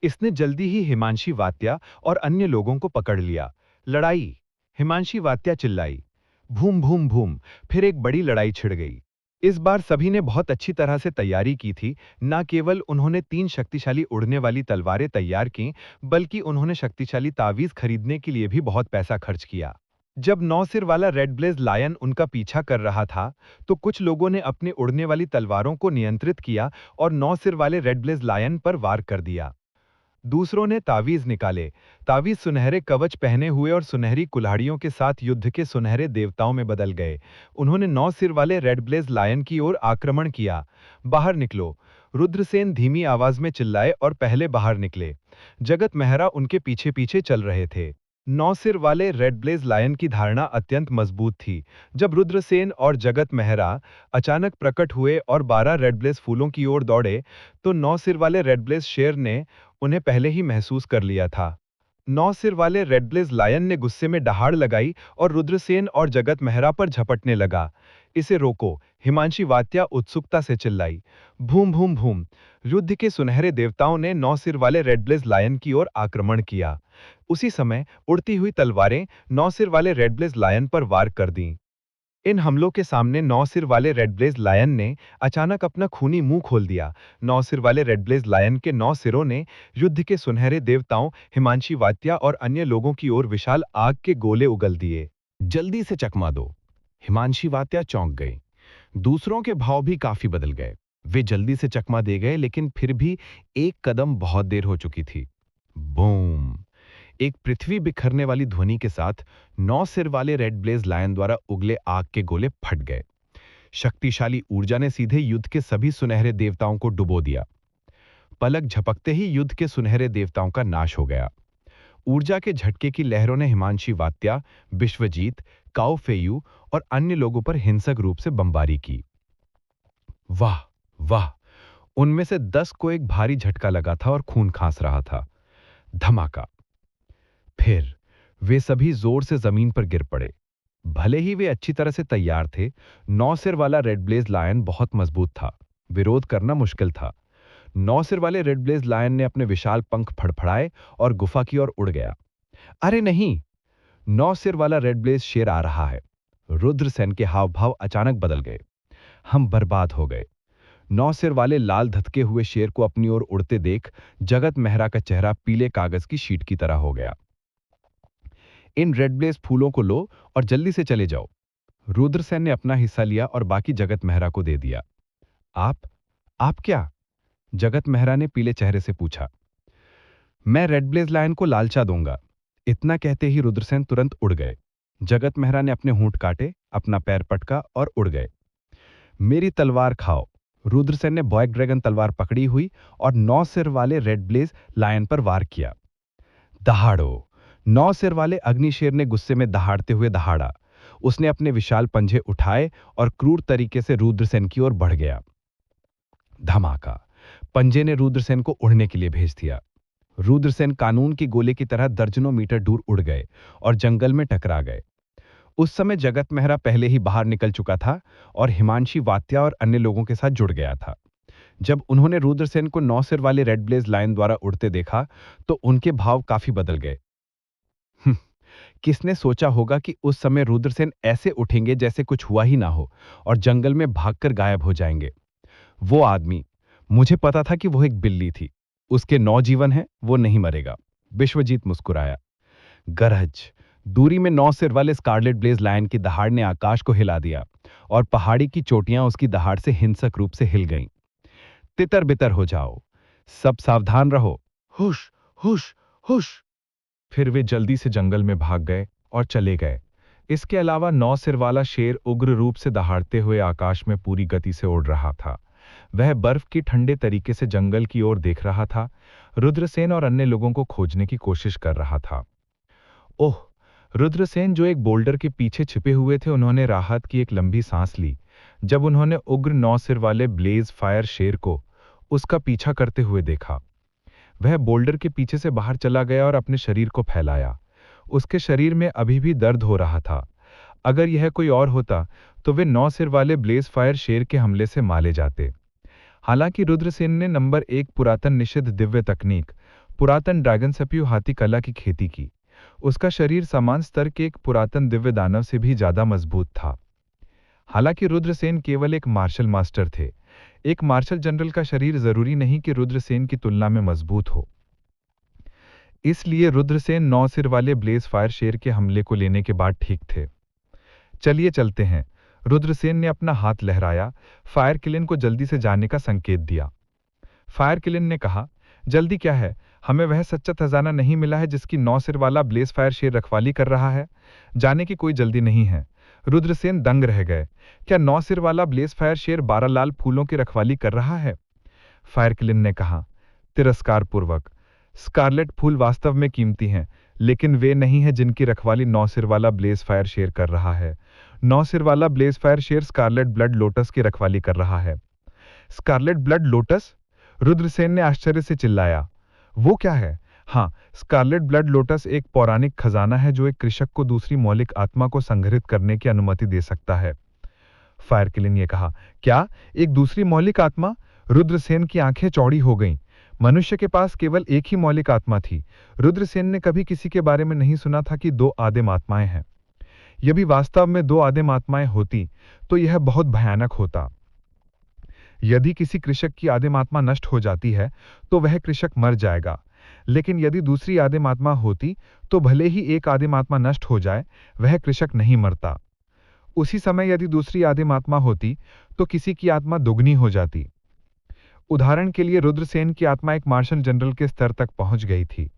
इसने जल्दी ही हिमांशी वात्या और अन्य लोगों को पकड़ लिया। लड़ाई! हिमांशी वात्या चिल्लाई। भूम भूम भूम, फिर एक बड़ी लड़ाई छिड़ गई। इस बार सभी ने बहुत अच्छी तरह से तैयारी की थी। न केवल उन्होंने 3 शक्तिशाली उड़ने वाली तलवारें तैयार की, बल्कि उन्होंने शक्तिशाली तावीज खरीदने के लिए भी बहुत पैसा खर्च किया। जब 9 सिर वाला रेड ब्लेज लायन उनका पीछा कर रहा था, तो कुछ लोगों ने अपने उड़ने वाली तलवारों को नियंत्रित किया और 9 सिर वाले रेड ब्लेज लायन पर वार कर दिया। दूसरों ने तावीज निकाले। तावीज सुनहरे कवच पहने हुए और सुनहरी कुल्हाड़ियों के साथ युद्ध के सुनहरे देवताओं में बदल गए। उन्होंने 9 सिर वाले रेड ब्लेज लायन की ओर आक्रमण किया। बाहर निकलो! रुद्रसेन धीमी आवाज में चिल्लाए और पहले बाहर निकले। जगत मेहरा उनके पीछे पीछे चल रहे थे। 9 सिर वाले रेड ब्लेज लायन की धारणा अत्यंत मजबूत थी। जब रुद्रसेन और जगत मेहरा अचानक प्रकट हुए और 12 रेड ब्लेज फूलों की ओर दौड़े, तो 9 सिर वाले रेड ब्लेज शेर ने उन्हें पहले ही महसूस कर लिया था। 9 सिर वाले रेड ब्लेज लायन ने गुस्से में दहाड़ लगाई और रुद्रसेन और जगत मेहरा पर झपटने लगा। इसे रोको! हिमांशी वात्या उत्सुकता से चिल्लाई। भूम भूम भूम! युद्ध के सुनहरे देवताओं ने 9 सिर वाले रेड ब्लेज लायन की ओर आक्रमण किया। उसी समय उड़ती हुई तलवारें 9 सिर वाले रेड ब्लेज लायन पर वार कर दीं। इन हमलों के सामने 9 सिर वाले रेड ब्लेज लायन ने अचानक अपना खूनी मुंह खोल दिया। 9 सिर वाले रेड ब्लेज लायन के 9 सिरों ने युद्ध के सुनहरे देवताओं हिमांशी वात्या और अन्य लोगों की ओर विशाल आग के गोले उगल दिए। जल्दी से चकमा दो! हिमांशी वात्या चौंक गई। दूसरों के भाव भी काफी बदल गए। वे जल्दी से चकमा दे गए, लेकिन फिर भी एक कदम बहुत देर हो चुकी थी। बूम! एक पृथ्वी बिखरने वाली ध्वनि के साथ 9 सिर वाले रेड ब्लेज लायन द्वारा उगले आग के गोले फट गए। शक्तिशाली ऊर्जा ने सीधे युद्ध के सभी सुनहरे देवताओं को डुबो दिया। पलक झपकते ही युद्ध के सुनहरे देवताओं का नाश हो गया। ऊर्जा के झटके की लहरों ने हिमांशी वात्या, विश्वजीत, काओ फेयू और अन्य लोगों पर हिंसक रूप से बमबारी की। वाह वाह! उनमें से 10 को एक भारी झटका लगा था और खून खांस रहा था। धमाका! फिर वे सभी जोर से जमीन पर गिर पड़े। भले ही वे अच्छी तरह से तैयार थे, 9 सिर वाला रेड ब्लेज लायन बहुत मजबूत था। विरोध करना मुश्किल था। 9 सिर वाले रेड ब्लेज लायन ने अपने विशाल पंख फड़फड़ाए और गुफा की ओर उड़ गया। अरे नहीं! 9 सिर वाला रेड ब्लेज शेर आ रहा है। रुद्रसेन के हाव भाव अचानक बदल गए। हम बर्बाद हो गए। 9 सिर वाले लाल धतके हुए शेर को अपनी ओर उड़ते देख जगत मेहरा का चेहरा पीले कागज की शीट की तरह हो गया। इन रेड ब्लेज फूलों को लो और जल्दी से चले जाओ। रुद्रसेन ने अपना हिस्सा लिया और बाकी जगत मेहरा को दे दिया। आप क्या? जगत मेहरा ने पीले चेहरे से पूछा। मैं रेड ब्लेज लायन को लालचा दूंगा। इतना कहते ही रुद्रसेन तुरंत उड़ गए। जगत मेहरा ने अपने होंठ काटे, अपना पैर पटका और उड़ गए। मेरी तलवार खाओ! रुद्रसेन ने बॉयक ड्रैगन तलवार पकड़ी हुई और 9 सिर वाले रेड ब्लेज लायन पर वार किया। दहाड़ो! 9 सिर वाले अग्निशेर ने गुस्से में दहाड़ते हुए दहाड़ा। उसने अपने विशाल पंजे उठाए और क्रूर तरीके से रुद्रसेन की ओर बढ़ गया। धमाका! पंजे ने रुद्रसेन को उड़ने के लिए भेज दिया। रुद्रसेन कानून की गोले की तरह दर्जनों मीटर दूर उड़ गए और जंगल में टकरा गए। उस समय जगत मेहरा पहले ही बाहर निकल चुका था और हिमांशी वात्या और अन्य लोगों के साथ जुड़ गया था। जब उन्होंने रुद्रसेन को 9 सिर वाले रेड ब्लेज लायन द्वारा उड़ते देखा, तो उनके भाव काफी बदल गए। किसने सोचा होगा कि उस समय रुद्रसेन ऐसे उठेंगे जैसे कुछ हुआ ही ना हो और जंगल में भागकर गायब हो जाएंगे। वो आदमी, मुझे पता था कि वो एक बिल्ली थी। उसके 9 जीवन हैं, वो नहीं मरेगा। विश्वजीत मुस्कुराया। गरज! दूरी में 9 सिर वाले स्कारलेट ब्लेज लायन की दहाड़ ने आकाश को हिला दिया और पहाड़ी की चोटियां उसकी दहाड़ से हिंसक रूप से हिल गईं। तितर बितर हो जाओ! सब सावधान रहो! हुश हुश हुश! फिर वे जल्दी से जंगल में भाग गए और चले गए। इसके अलावा 9 सिर वाला शेर उग्र रूप से दहाड़ते हुए आकाश में पूरी गति से उड़ रहा था। वह बर्फ की ठंडे तरीके से जंगल की ओर देख रहा था। रुद्रसेन और अन्य लोगों को खोजने की कोशिश कर रहा था। ओह! रुद्रसेन जो एक बोल्डर के पीछे छिपे हुए थे, उन्होंने राहत की एक लंबी सांस ली जब उन्होंने उग्र 9 सिर वाले ब्लेज फायर शेर को उसका पीछा करते हुए देखा। वह बोल्डर के पीछे से बाहर चला गया और अपने शरीर को फैलाया। उसके शरीर में अभी भी दर्द हो रहा था। अगर यह कोई और होता तो वे 9 सिर वाले ब्लेज फायर शेर के हमले से मारे जाते। हालांकि रुद्रसेन ने नंबर 1 पुरातन निषिद्ध दिव्य तकनीक, पुरातन ड्रैगन सप्यू हाथी कला की खेती की। उसका शरीर समान स्तर के एक पुरातन दिव्य दानव से भी ज्यादा मजबूत था। हालांकि रुद्रसेन केवल एक मार्शल मास्टर थे। एक मार्शल जनरल का शरीर जरूरी नहीं कि रुद्रसेन की तुलना में मजबूत हो। इसलिए रुद्रसेन 9 सिर वाले ब्लेज फायर शेर के हमले को लेने के बाद ठीक थे। चलिए चलते हैं। रुद्रसेन ने अपना हाथ लहराया, फायर किलिन को जल्दी से जाने का संकेत दिया। फायर किलिन ने कहा, जल्दी क्या है, हमें वह सच्चा खजाना नहीं मिला है जिसकी 9 सिर वाला ब्लेज फायर शेर रखवाली कर रहा है। जाने की कोई जल्दी नहीं है। रुद्रसेन दंग रह गए। क्या 9 सिर वाला ब्लेज फायर शेर 12 लाल फूलों की रखवाली कर रहा है? फायर किलिन ने कहा तिरस्कार पूर्वक, स्कारलेट फूल वास्तव में कीमती हैं, लेकिन वे नहीं हैं जिनकी रखवाली 9 सिर वाला ब्लेज फायर शेर कर रहा है। 9 सिर वाला ब्लेज फायर शेर स्कारलेट ब्लड लोटस की रखवाली कर रहा है। Scarlett blood lotus? रुद्रसेन ने आश्चर्य से चिल्लाया। वो क्या है? हाँ, स्कारलेट ब्लड लोटस एक पौराणिक खजाना है जो एक कृषक को दूसरी मौलिक आत्मा को संग्रहित करने की अनुमति दे सकता है। फायर किलिन ने कहा, क्या एक दूसरी मौलिक आत्मा? रुद्रसेन की आंखें चौड़ी हो गईं। मनुष्य के पास केवल एक ही मौलिक आत्मा थी। रुद्रसेन ने कभी किसी के बारे में नहीं सुना था कि 2 आदिम आत्माएं हैं। यदि वास्तव में 2 आदिम आत्माएं होती तो यह बहुत भयानक होता। यदि किसी कृषक की आदिम आत्मा नष्ट हो जाती है तो वह कृषक मर जाएगा, लेकिन यदि दूसरी आदिम आत्मा होती तो भले ही एक आदिम आत्मा नष्ट हो जाए, वह कृषक नहीं मरता। उसी समय यदि दूसरी आदिम आत्मा होती तो किसी की आत्मा दुगनी हो जाती। उदाहरण के लिए रुद्रसेन की आत्मा एक मार्शल जनरल के स्तर तक पहुंच गई थी,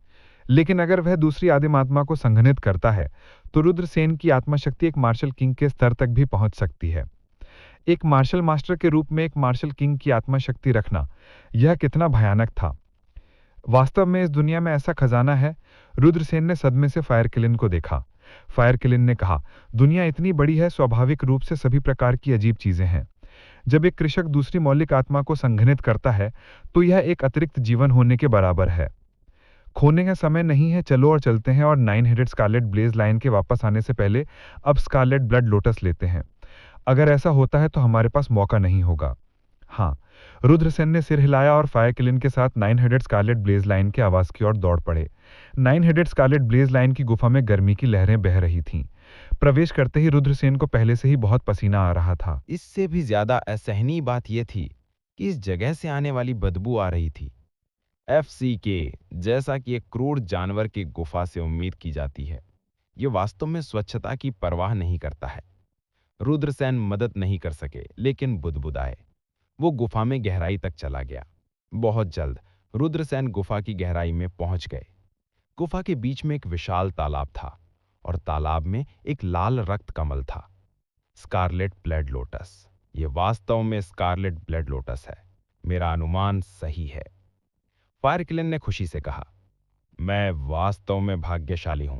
लेकिन अगर वह दूसरी आदिम आत्मा को संघनित करता है तो रुद्रसेन की आत्मा शक्ति एक मार्शल किंग के स्तर तक भी पहुंच सकती है। एक मार्शल मास्टर के रूप में एक मार्शल किंग की आत्मा शक्ति रखना, यह कितना भयानक था। वास्तव में इस दुनिया में ऐसा खजाना है? रुद्रसेन ने सदमे से फायर किलिन को देखा। फायर किलिन ने कहा, दुनिया इतनी बड़ी है, स्वाभाविक रूप से सभी प्रकार की अजीब चीजें हैं। जब एक कृषक दूसरी मौलिक आत्मा को संघनित करता है तो यह एक अतिरिक्त जीवन होने के बराबर है। खोने का समय नहीं है, चलो और चलते हैं और 9 हेडेड स्कारलेट ब्लेज लायन के वापस आने से पहले अब स्कारलेट ब्लड लोटस लेते हैं। अगर ऐसा होता है तो हमारे पास मौका नहीं होगा। हाँ, रुद्रसेन ने सिर हिलाया और फायर किलिन के साथ 9 हेडेड स्कारलेट ब्लेज लाइन के आवास की ओर दौड़ पड़े। 9 हेडेड स्कारलेट ब्लेज लाइन की गुफा में गर्मी की लहरें बह रही थीं। प्रवेश करते ही रुद्रसेन को पहले से ही बहुत पसीना आ रहा था। इससे भी ज्यादा असहनीय बात यह थी कि इस जगह से आने वाली बदबू आ रही थी। FCK, जैसा कि एक क्रूर जानवर की गुफा से उम्मीद की जाती है, यह वास्तव में स्वच्छता की परवाह नहीं करता है। रुद्रसेन मदद नहीं कर सके, लेकिन बुदबुदाए। वो गुफा में गहराई तक चला गया। बहुत जल्द रुद्रसेन गुफा की गहराई में पहुंच गए। गुफा के बीच में एक विशाल तालाब था और तालाब में एक लाल रक्त कमल था। Scarlet blood lotus. यह वास्तव में स्कारलेट ब्लड लोटस है। मेरा अनुमान सही है। फायर किलिन ने खुशी से कहा, मैं वास्तव में भाग्यशाली हूं।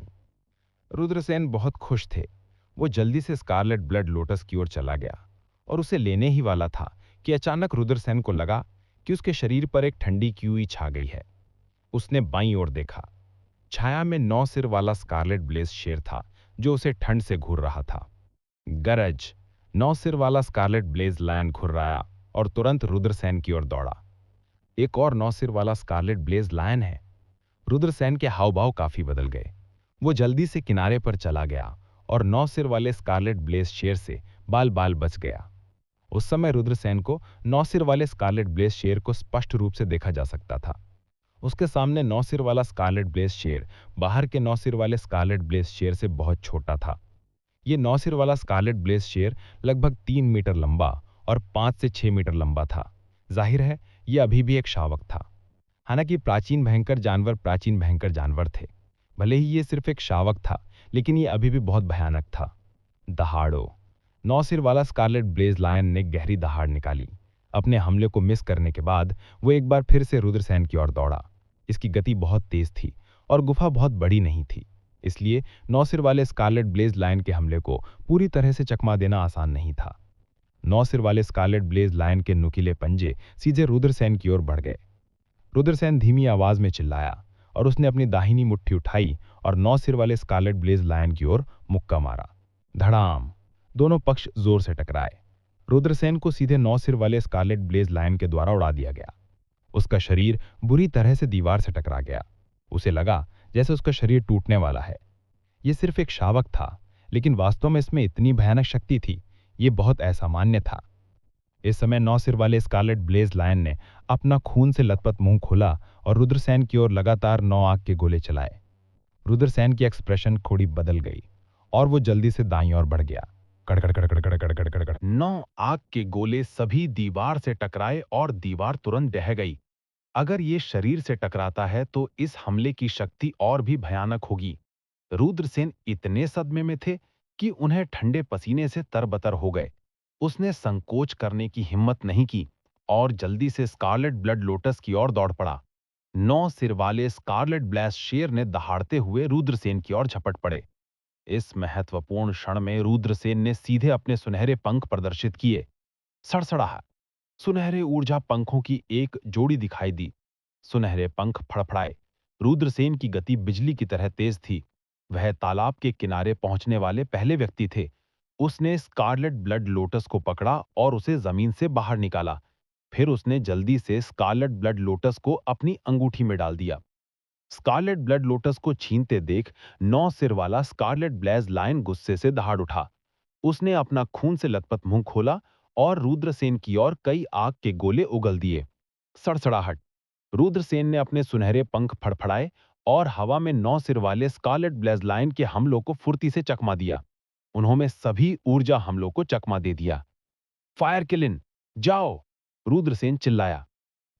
रुद्रसेन बहुत खुश थे। वो जल्दी से स्कारलेट ब्लड लोटस की ओर चला गया और उसे लेने ही वाला था कि अचानक रुद्रसेन को लगा कि उसके शरीर पर एक ठंडी क्यूई छा गई है। उसने बाईं ओर देखा। छाया में 9 सिर वाला स्कारलेट ब्लेज शेर था जो उसे ठंड से घूर रहा था। गरज! 9 सिर वाला स्कारलेट ब्लेज लायन घुर्राया और तुरंत रुद्रसेन की ओर दौड़ा। एक और 9 सिर वाला स्कारलेट ब्लेज लायन है। रुद्रसेन के हाव भाव काफी बदल गए। वो जल्दी से किनारे पर चला गया और 9 सिर वाले स्कारलेट ब्लेज शेर से बाल बाल बच गया। उस समय रुद्रसेन को 9 सिर वाले स्कारलेट ब्लेज शेर को स्पष्ट रूप से देखा जा सकता था। उसके सामने 9 सिर वाला स्कारलेट ब्लेज शेर बाहर के 9 सिर वाले स्कारलेट ब्लेज शेर से बहुत छोटा था। ये 9 सिर वाला स्कारलेट ब्लेज शेर लगभग 3 मीटर लंबा और 5 से 6 मीटर लंबा था। जाहिर है यह अभी भी एक शावक था। हालांकि प्राचीन भयंकर जानवर थे। भले ही ये सिर्फ एक शावक था, लेकिन ये अभी भी बहुत भयानक था। दहाड़ो! 9 सिर वाला स्कारलेट ब्लेज लायन ने गहरी दहाड़ निकाली। अपने हमले को मिस करने के बाद वो एक बार फिर से रुद्रसेन की ओर दौड़ा। इसकी गति बहुत तेज थी और गुफा बहुत बड़ी नहीं थी, इसलिए 9 सिर वाले स्कारलेट ब्लेज लायन के हमले को पूरी तरह से चकमा देना आसान नहीं था। 9 सिर वाले स्कारलेट ब्लेज लायन के नुकीले पंजे सीधे रुद्रसेन की ओर बढ़ गए। रुद्रसेन धीमी आवाज में चिल्लाया और उसने अपनी दाहिनी मुट्ठी उठाई और 9 सिर वाले स्कारलेट ब्लेज लायन की ओर मुक्का मारा। धड़ाम! दोनों पक्ष जोर से टकराए। रुद्रसेन को सीधे 9 सिर वाले स्कारलेट ब्लेज लायन के द्वारा उड़ा दिया गया। उसका शरीर बुरी तरह से दीवार से टकरा गया। उसे लगा जैसे उसका शरीर टूटने वाला है। यह सिर्फ एक शावक था, लेकिन वास्तव में इसमें इतनी भयानक शक्ति थी, ये बहुत असामान्य था। इस समय 9 सिर वाले स्कारलेट ब्लेज लायन ने अपना खून से लथपथ मुंह खोला और रुद्रसेन की ओर लगातार 9 आग के गोले चलाए। रुद्रसेन की एक्सप्रेशन थोड़ी बदल गई और वो जल्दी से दाईं ओर बढ़ गया। कड़कड़ कड़कड़ कड़कड़ कड़कड़ कड़कड़ 9 आग के गोले सभी दीवार से टकराए और दीवार तुरंत ढह गई। अगर ये शरीर से टकराता है तो इस हमले की शक्ति और भी भयानक होगी। रुद्रसेन इतने सदमे में थे कि उन्हें ठंडे पसीने से तरबतर हो गए। उसने संकोच करने की हिम्मत नहीं की और जल्दी से स्कारलेट ब्लड लोटस की ओर दौड़ पड़ा। 9 सिर वाले स्कारलेट ब्लेज शेर ने दहाड़ते हुए रुद्रसेन की ओर झपट पड़े। इस महत्वपूर्ण क्षण में रुद्रसेन ने सीधे अपने सुनहरे पंख प्रदर्शित किए। सड़सड़ाहट! सुनहरे ऊर्जा पंखों की एक जोड़ी दिखाई दी। सुनहरे पंख फड़फड़ाए। रुद्रसेन की गति बिजली की तरह तेज थी। वह तालाब के किनारे पहुंचने वाले पहले व्यक्ति थे। उसने स्कारलेट ब्लड लोटस को पकड़ा और उसे जमीन से बाहर निकाला। फिर उसने जल्दी से स्कारलेट ब्लड लोटस को अपनी अंगूठी में डाल दिया। स्कारलेट ब्लड लोटस को छीनते देख 9 सिर वाला स्कारलेट ब्लेज लायन गुस्से से दहाड़ उठा। उसने अपना खून से लथपथ मुंह खोला और रुद्रसेन की ओर कई आग के गोले उगल दिए। सड़सड़ाहट! रुद्रसेन ने अपने सुनहरे पंख फड़फड़ाए और हवा में 9 सिर वाले स्कारलेट ब्लेज लायन के हमलों को फुर्ती से चकमा दिया। उन्होंने सभी ऊर्जा हमलों को चकमा दे दिया। फायर किलिन, जाओ! रुद्रसेन चिल्लाया।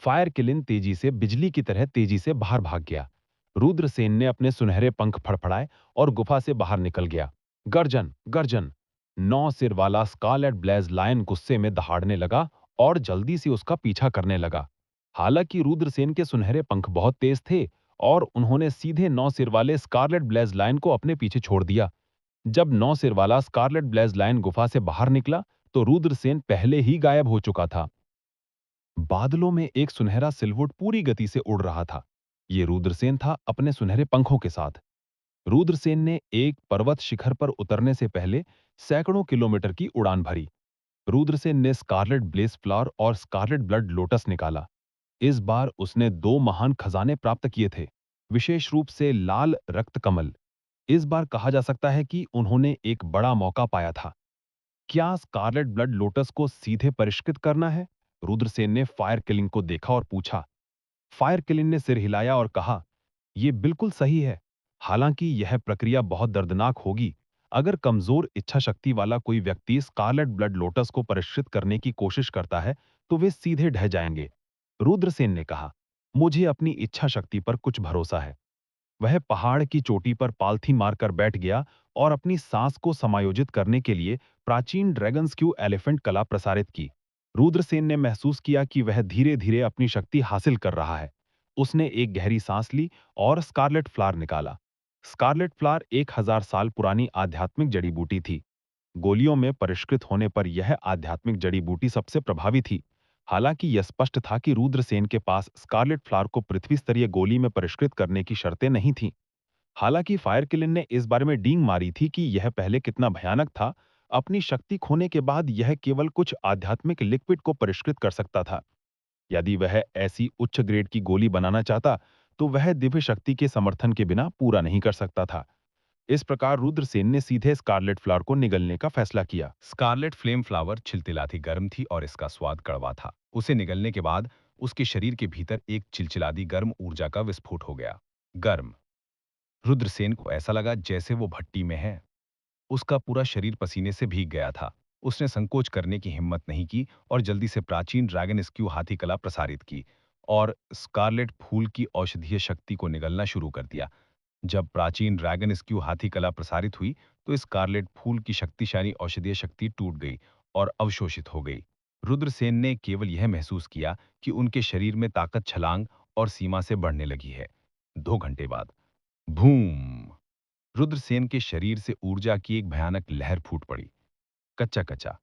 फायर किलिन तेजी से बिजली की तरह तेजी से बाहर भाग गया। रुद्रसेन ने अपने सुनहरे पंख फड़फड़ाए और गुफा से बाहर निकल गया। गर्जन गर्जन! 9 सिर वाला स्कारलेट ब्लेज लायन गुस्से में दहाड़ने लगा और जल्दी से उसका पीछा करने लगा। हालांकि रुद्रसेन के सुनहरे पंख बहुत तेज थे और उन्होंने सीधे 9 सिर वाले स्कारलेट ब्लेज लायन को अपने पीछे छोड़ दिया। जब 9 सिर वाला स्कारलेट ब्लेज लायन गुफा से बाहर निकला तो रुद्रसेन पहले ही गायब हो चुका था। बादलों में एक सुनहरा सिलवट पूरी गति से उड़ रहा था। ये रुद्रसेन था अपने सुनहरे पंखों के साथ। रुद्रसेन ने एक पर्वत शिखर पर उतरने से पहले सैकड़ों किलोमीटर की उड़ान भरी। रुद्रसेन ने स्कारलेट ब्लेज फ्लावर और स्कारलेट ब्लड लोटस निकाला। इस बार उसने 2 महान खजाने प्राप्त किए थे, विशेष रूप से लाल रक्त कमल। इस बार कहा जा सकता है कि उन्होंने एक बड़ा मौका पाया था। क्या स्कारलेट ब्लड लोटस को सीधे परिष्कृत करना है? रुद्रसेन ने फायर किलिंग को देखा और पूछा। फायर किलिंग ने सिर हिलाया और कहा, यह बिल्कुल सही है। हालांकि यह प्रक्रिया बहुत दर्दनाक होगी। अगर कमजोर इच्छा शक्ति वाला कोई व्यक्ति स्कारलेट ब्लड लोटस को परिष्कृत करने की कोशिश करता है तो वे सीधे ढह जाएंगे। रुद्रसेन ने कहा, मुझे अपनी इच्छा शक्ति पर कुछ भरोसा है। वह पहाड़ की चोटी पर पॉलिथीन मारकर बैठ गया और अपनी सांस को समायोजित करने के लिए प्राचीन ड्रैगन स्क्यू एलिफेंट कला प्रसारित की। रुद्रसेन ने महसूस किया कि वह धीरे धीरे अपनी शक्ति हासिल कर रहा है। उसने एक गहरी सांस ली और स्कारलेट फ्लावर निकाला। स्कारलेट फ्लावर 1000 साल पुरानी आध्यात्मिक जड़ी बूटी थी। गोलियों में परिष्कृत होने पर यह आध्यात्मिक जड़ी बूटी सबसे प्रभावी थी। हालांकि यह स्पष्ट था कि रुद्रसेन के पास स्कारलेट फ्लावर को पृथ्वी स्तरीय गोली में परिष्कृत करने की शर्तें नहीं थीं। हालांकि फायर किलिन ने इस बारे में डींग मारी थी कि यह पहले कितना भयानक था। अपनी शक्ति खोने के बाद यह केवल कुछ आध्यात्मिक लिक्विड को परिष्कृत कर सकता था। यदि वह ऐसी उच्च ग्रेड की गोली बनाना चाहता तो वह दिव्य शक्ति के समर्थन के बिना पूरा नहीं कर सकता था। इस प्रकार रुद्रसेन ने सीधे स्कारलेट फ्लावर को निगलने का फैसला किया। स्कारलेट फ्लेम फ्लावर छिलतिलाती गर्म थी और इसका स्वाद कड़वा था। उसे निगलने के बाद उसके शरीर के भीतर एक चिलचिलाती गर्म ऊर्जा का विस्फोट हो गया। गर्म! रुद्रसेन को ऐसा लगा जैसे वो भट्टी में है। उसका पूरा शरीर पसीने से भीग गया था। उसने संकोच करने की हिम्मत नहीं की और जल्दी से प्राचीन ड्रैगन स्क्यू हाथी कला प्रसारित की और स्कारलेट फूल की औषधीय शक्ति को निगलना शुरू कर दिया। जब प्राचीन ड्रैगन स्क्यू हाथी कला प्रसारित हुई तो स्कारलेट फूल की शक्तिशाली औषधीय शक्ति टूट गई और अवशोषित हो गई। रुद्रसेन ने केवल यह महसूस किया कि उनके शरीर में ताकत छलांग और सीमा से बढ़ने लगी है। 2 घंटे बाद भूम, रुद्रसेन के शरीर से ऊर्जा की एक भयानक लहर फूट पड़ी। कच्चा कच्चा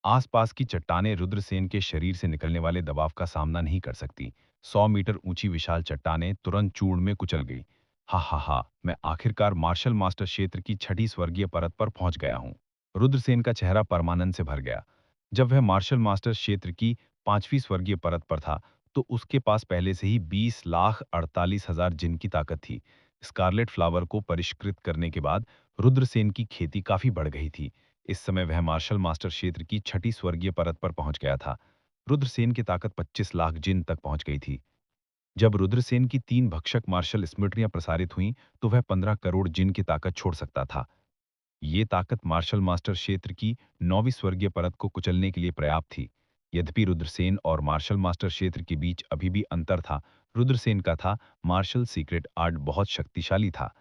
आसपास की चट्टानें रुद्रसेन के शरीर से निकलने वाले दबाव का सामना नहीं कर सकती। 100 मीटर ऊंची विशाल चट्टानें तुरंत चूर्ण में कुचल गई। हा हा हा, मैं आखिरकार मार्शल मास्टर क्षेत्र की छठी स्वर्गीय परत पर पहुंच गया हूं। रुद्रसेन का चेहरा परमानंद से भर गया। जब वह मार्शल मास्टर क्षेत्र की 5वीं स्वर्गीय परत पर था, तो उसके पास पहले से ही 20,48,000 जिन की ताकत थी। स्कारलेट फ्लावर को परिष्कृत करने के बाद रुद्रसेन की खेती काफी बढ़ गई थी। इस समय वह मार्शल मास्टर क्षेत्र की छठी स्वर्गीय परत पर पहुंच गया था। रुद्रसेन की ताकत 25 लाख जिन तक पहुंच गई थी। जब रुद्रसेन की 3 भक्षक मार्शल स्मृतियां प्रसारित हुईं, तो वह 15 करोड़ जिन की ताकत छोड़ सकता था। ये ताकत मार्शल मास्टर क्षेत्र की 9वीं स्वर्गीय परत को कुचलने के लिए पर्याप्त थी। यद्यपि रुद्रसेन और मार्शल मास्टर क्षेत्र के बीच अभी भी अंतर था। रुद्रसेन का था मार्शल सीक्रेट आर्ट बहुत शक्तिशाली था।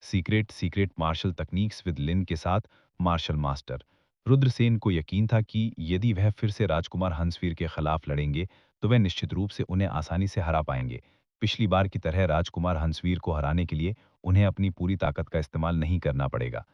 सीक्रेट सीक्रेट मार्शल तकनीक्स विद लिन के साथ मार्शल मास्टर। रुद्रसेन को यकीन था कि यदि वह फिर से राजकुमार हंसवीर के खिलाफ लड़ेंगे, तो वह निश्चित रूप से उन्हें आसानी से हरा पाएंगे। पिछली बार की तरह राजकुमार हंसवीर को हराने के लिए उन्हें अपनी पूरी ताकत का इस्तेमाल नहीं करना पड़ेगा।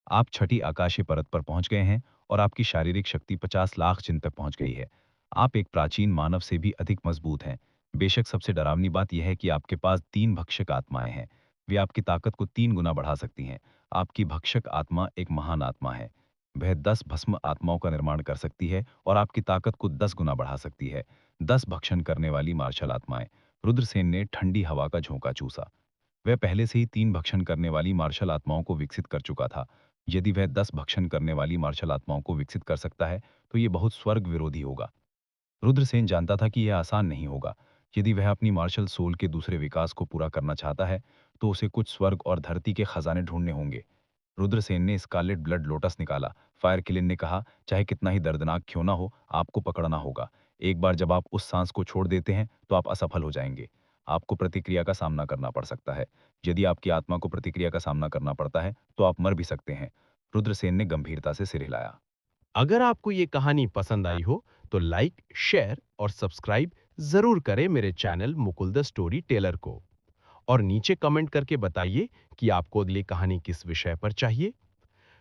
आप छठी आकाशीय परत पर पहुंच गए हैं और आपकी शारीरिक शक्ति 50 लाख जिन तक पहुंच गई है। आप एक प्राचीन मानव से भी अधिक मजबूत हैं। बेशक सबसे डरावनी बात यह है कि आपके पास 3 भक्षक आत्माएं हैं। वे आपकी ताकत को 3 गुना बढ़ा सकती हैं। आपकी भक्षक आत्मा एक महान आत्मा है। वह 10 भस्म आत्माओं का निर्माण कर सकती है और आपकी ताकत को 10 गुना बढ़ा सकती है। 10 भक्षण करने वाली मार्शल आत्माएं। रुद्रसेन ने ठंडी हवा का झोंका चूसा। वह पहले से ही 3 भक्षण करने वाली मार्शल आत्माओं को विकसित कर चुका था। यदि वह 10 भक्षण करने वाली मार्शल आत्माओं को विकसित कर सकता है, तो ये बहुत स्वर्ग विरोधी होगा। रुद्रसेन जानता था कि यह आसान नहीं होगा। यदि वह अपनी मार्शल सोल के दूसरे विकास को पूरा करना चाहता है, तो उसे कुछ स्वर्ग और धरती के खजाने ढूंढने होंगे। रुद्रसेन ने स्कारलेट ब्लड लोटस निकाला। फायर किलिन ने कहा, चाहे कितना ही दर्दनाक क्यों ना हो, आपको पकड़ना होगा। एक बार जब आप उस सांस को छोड़ देते हैं, तो आप असफल हो जाएंगे। आपको प्रतिक्रिया का सामना करना पड़ सकता है। यदि आपकी आत्मा को प्रतिक्रिया का सामना करना पड़ता है, तो आप मर भी सकते हैं। रुद्रसेन ने गंभीरता से सिर हिलाया। अगर आपको ये कहानी पसंद आई हो तो लाइक, शेयर और सब्सक्राइब जरूर करें मेरे channel Mukul the story teller को। और नीचे कमेंट करके बताइए कि आपको अगली कहानी किस विषय पर चाहिए।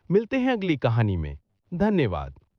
मिलते हैं अगली कहानी में। धन्यवाद।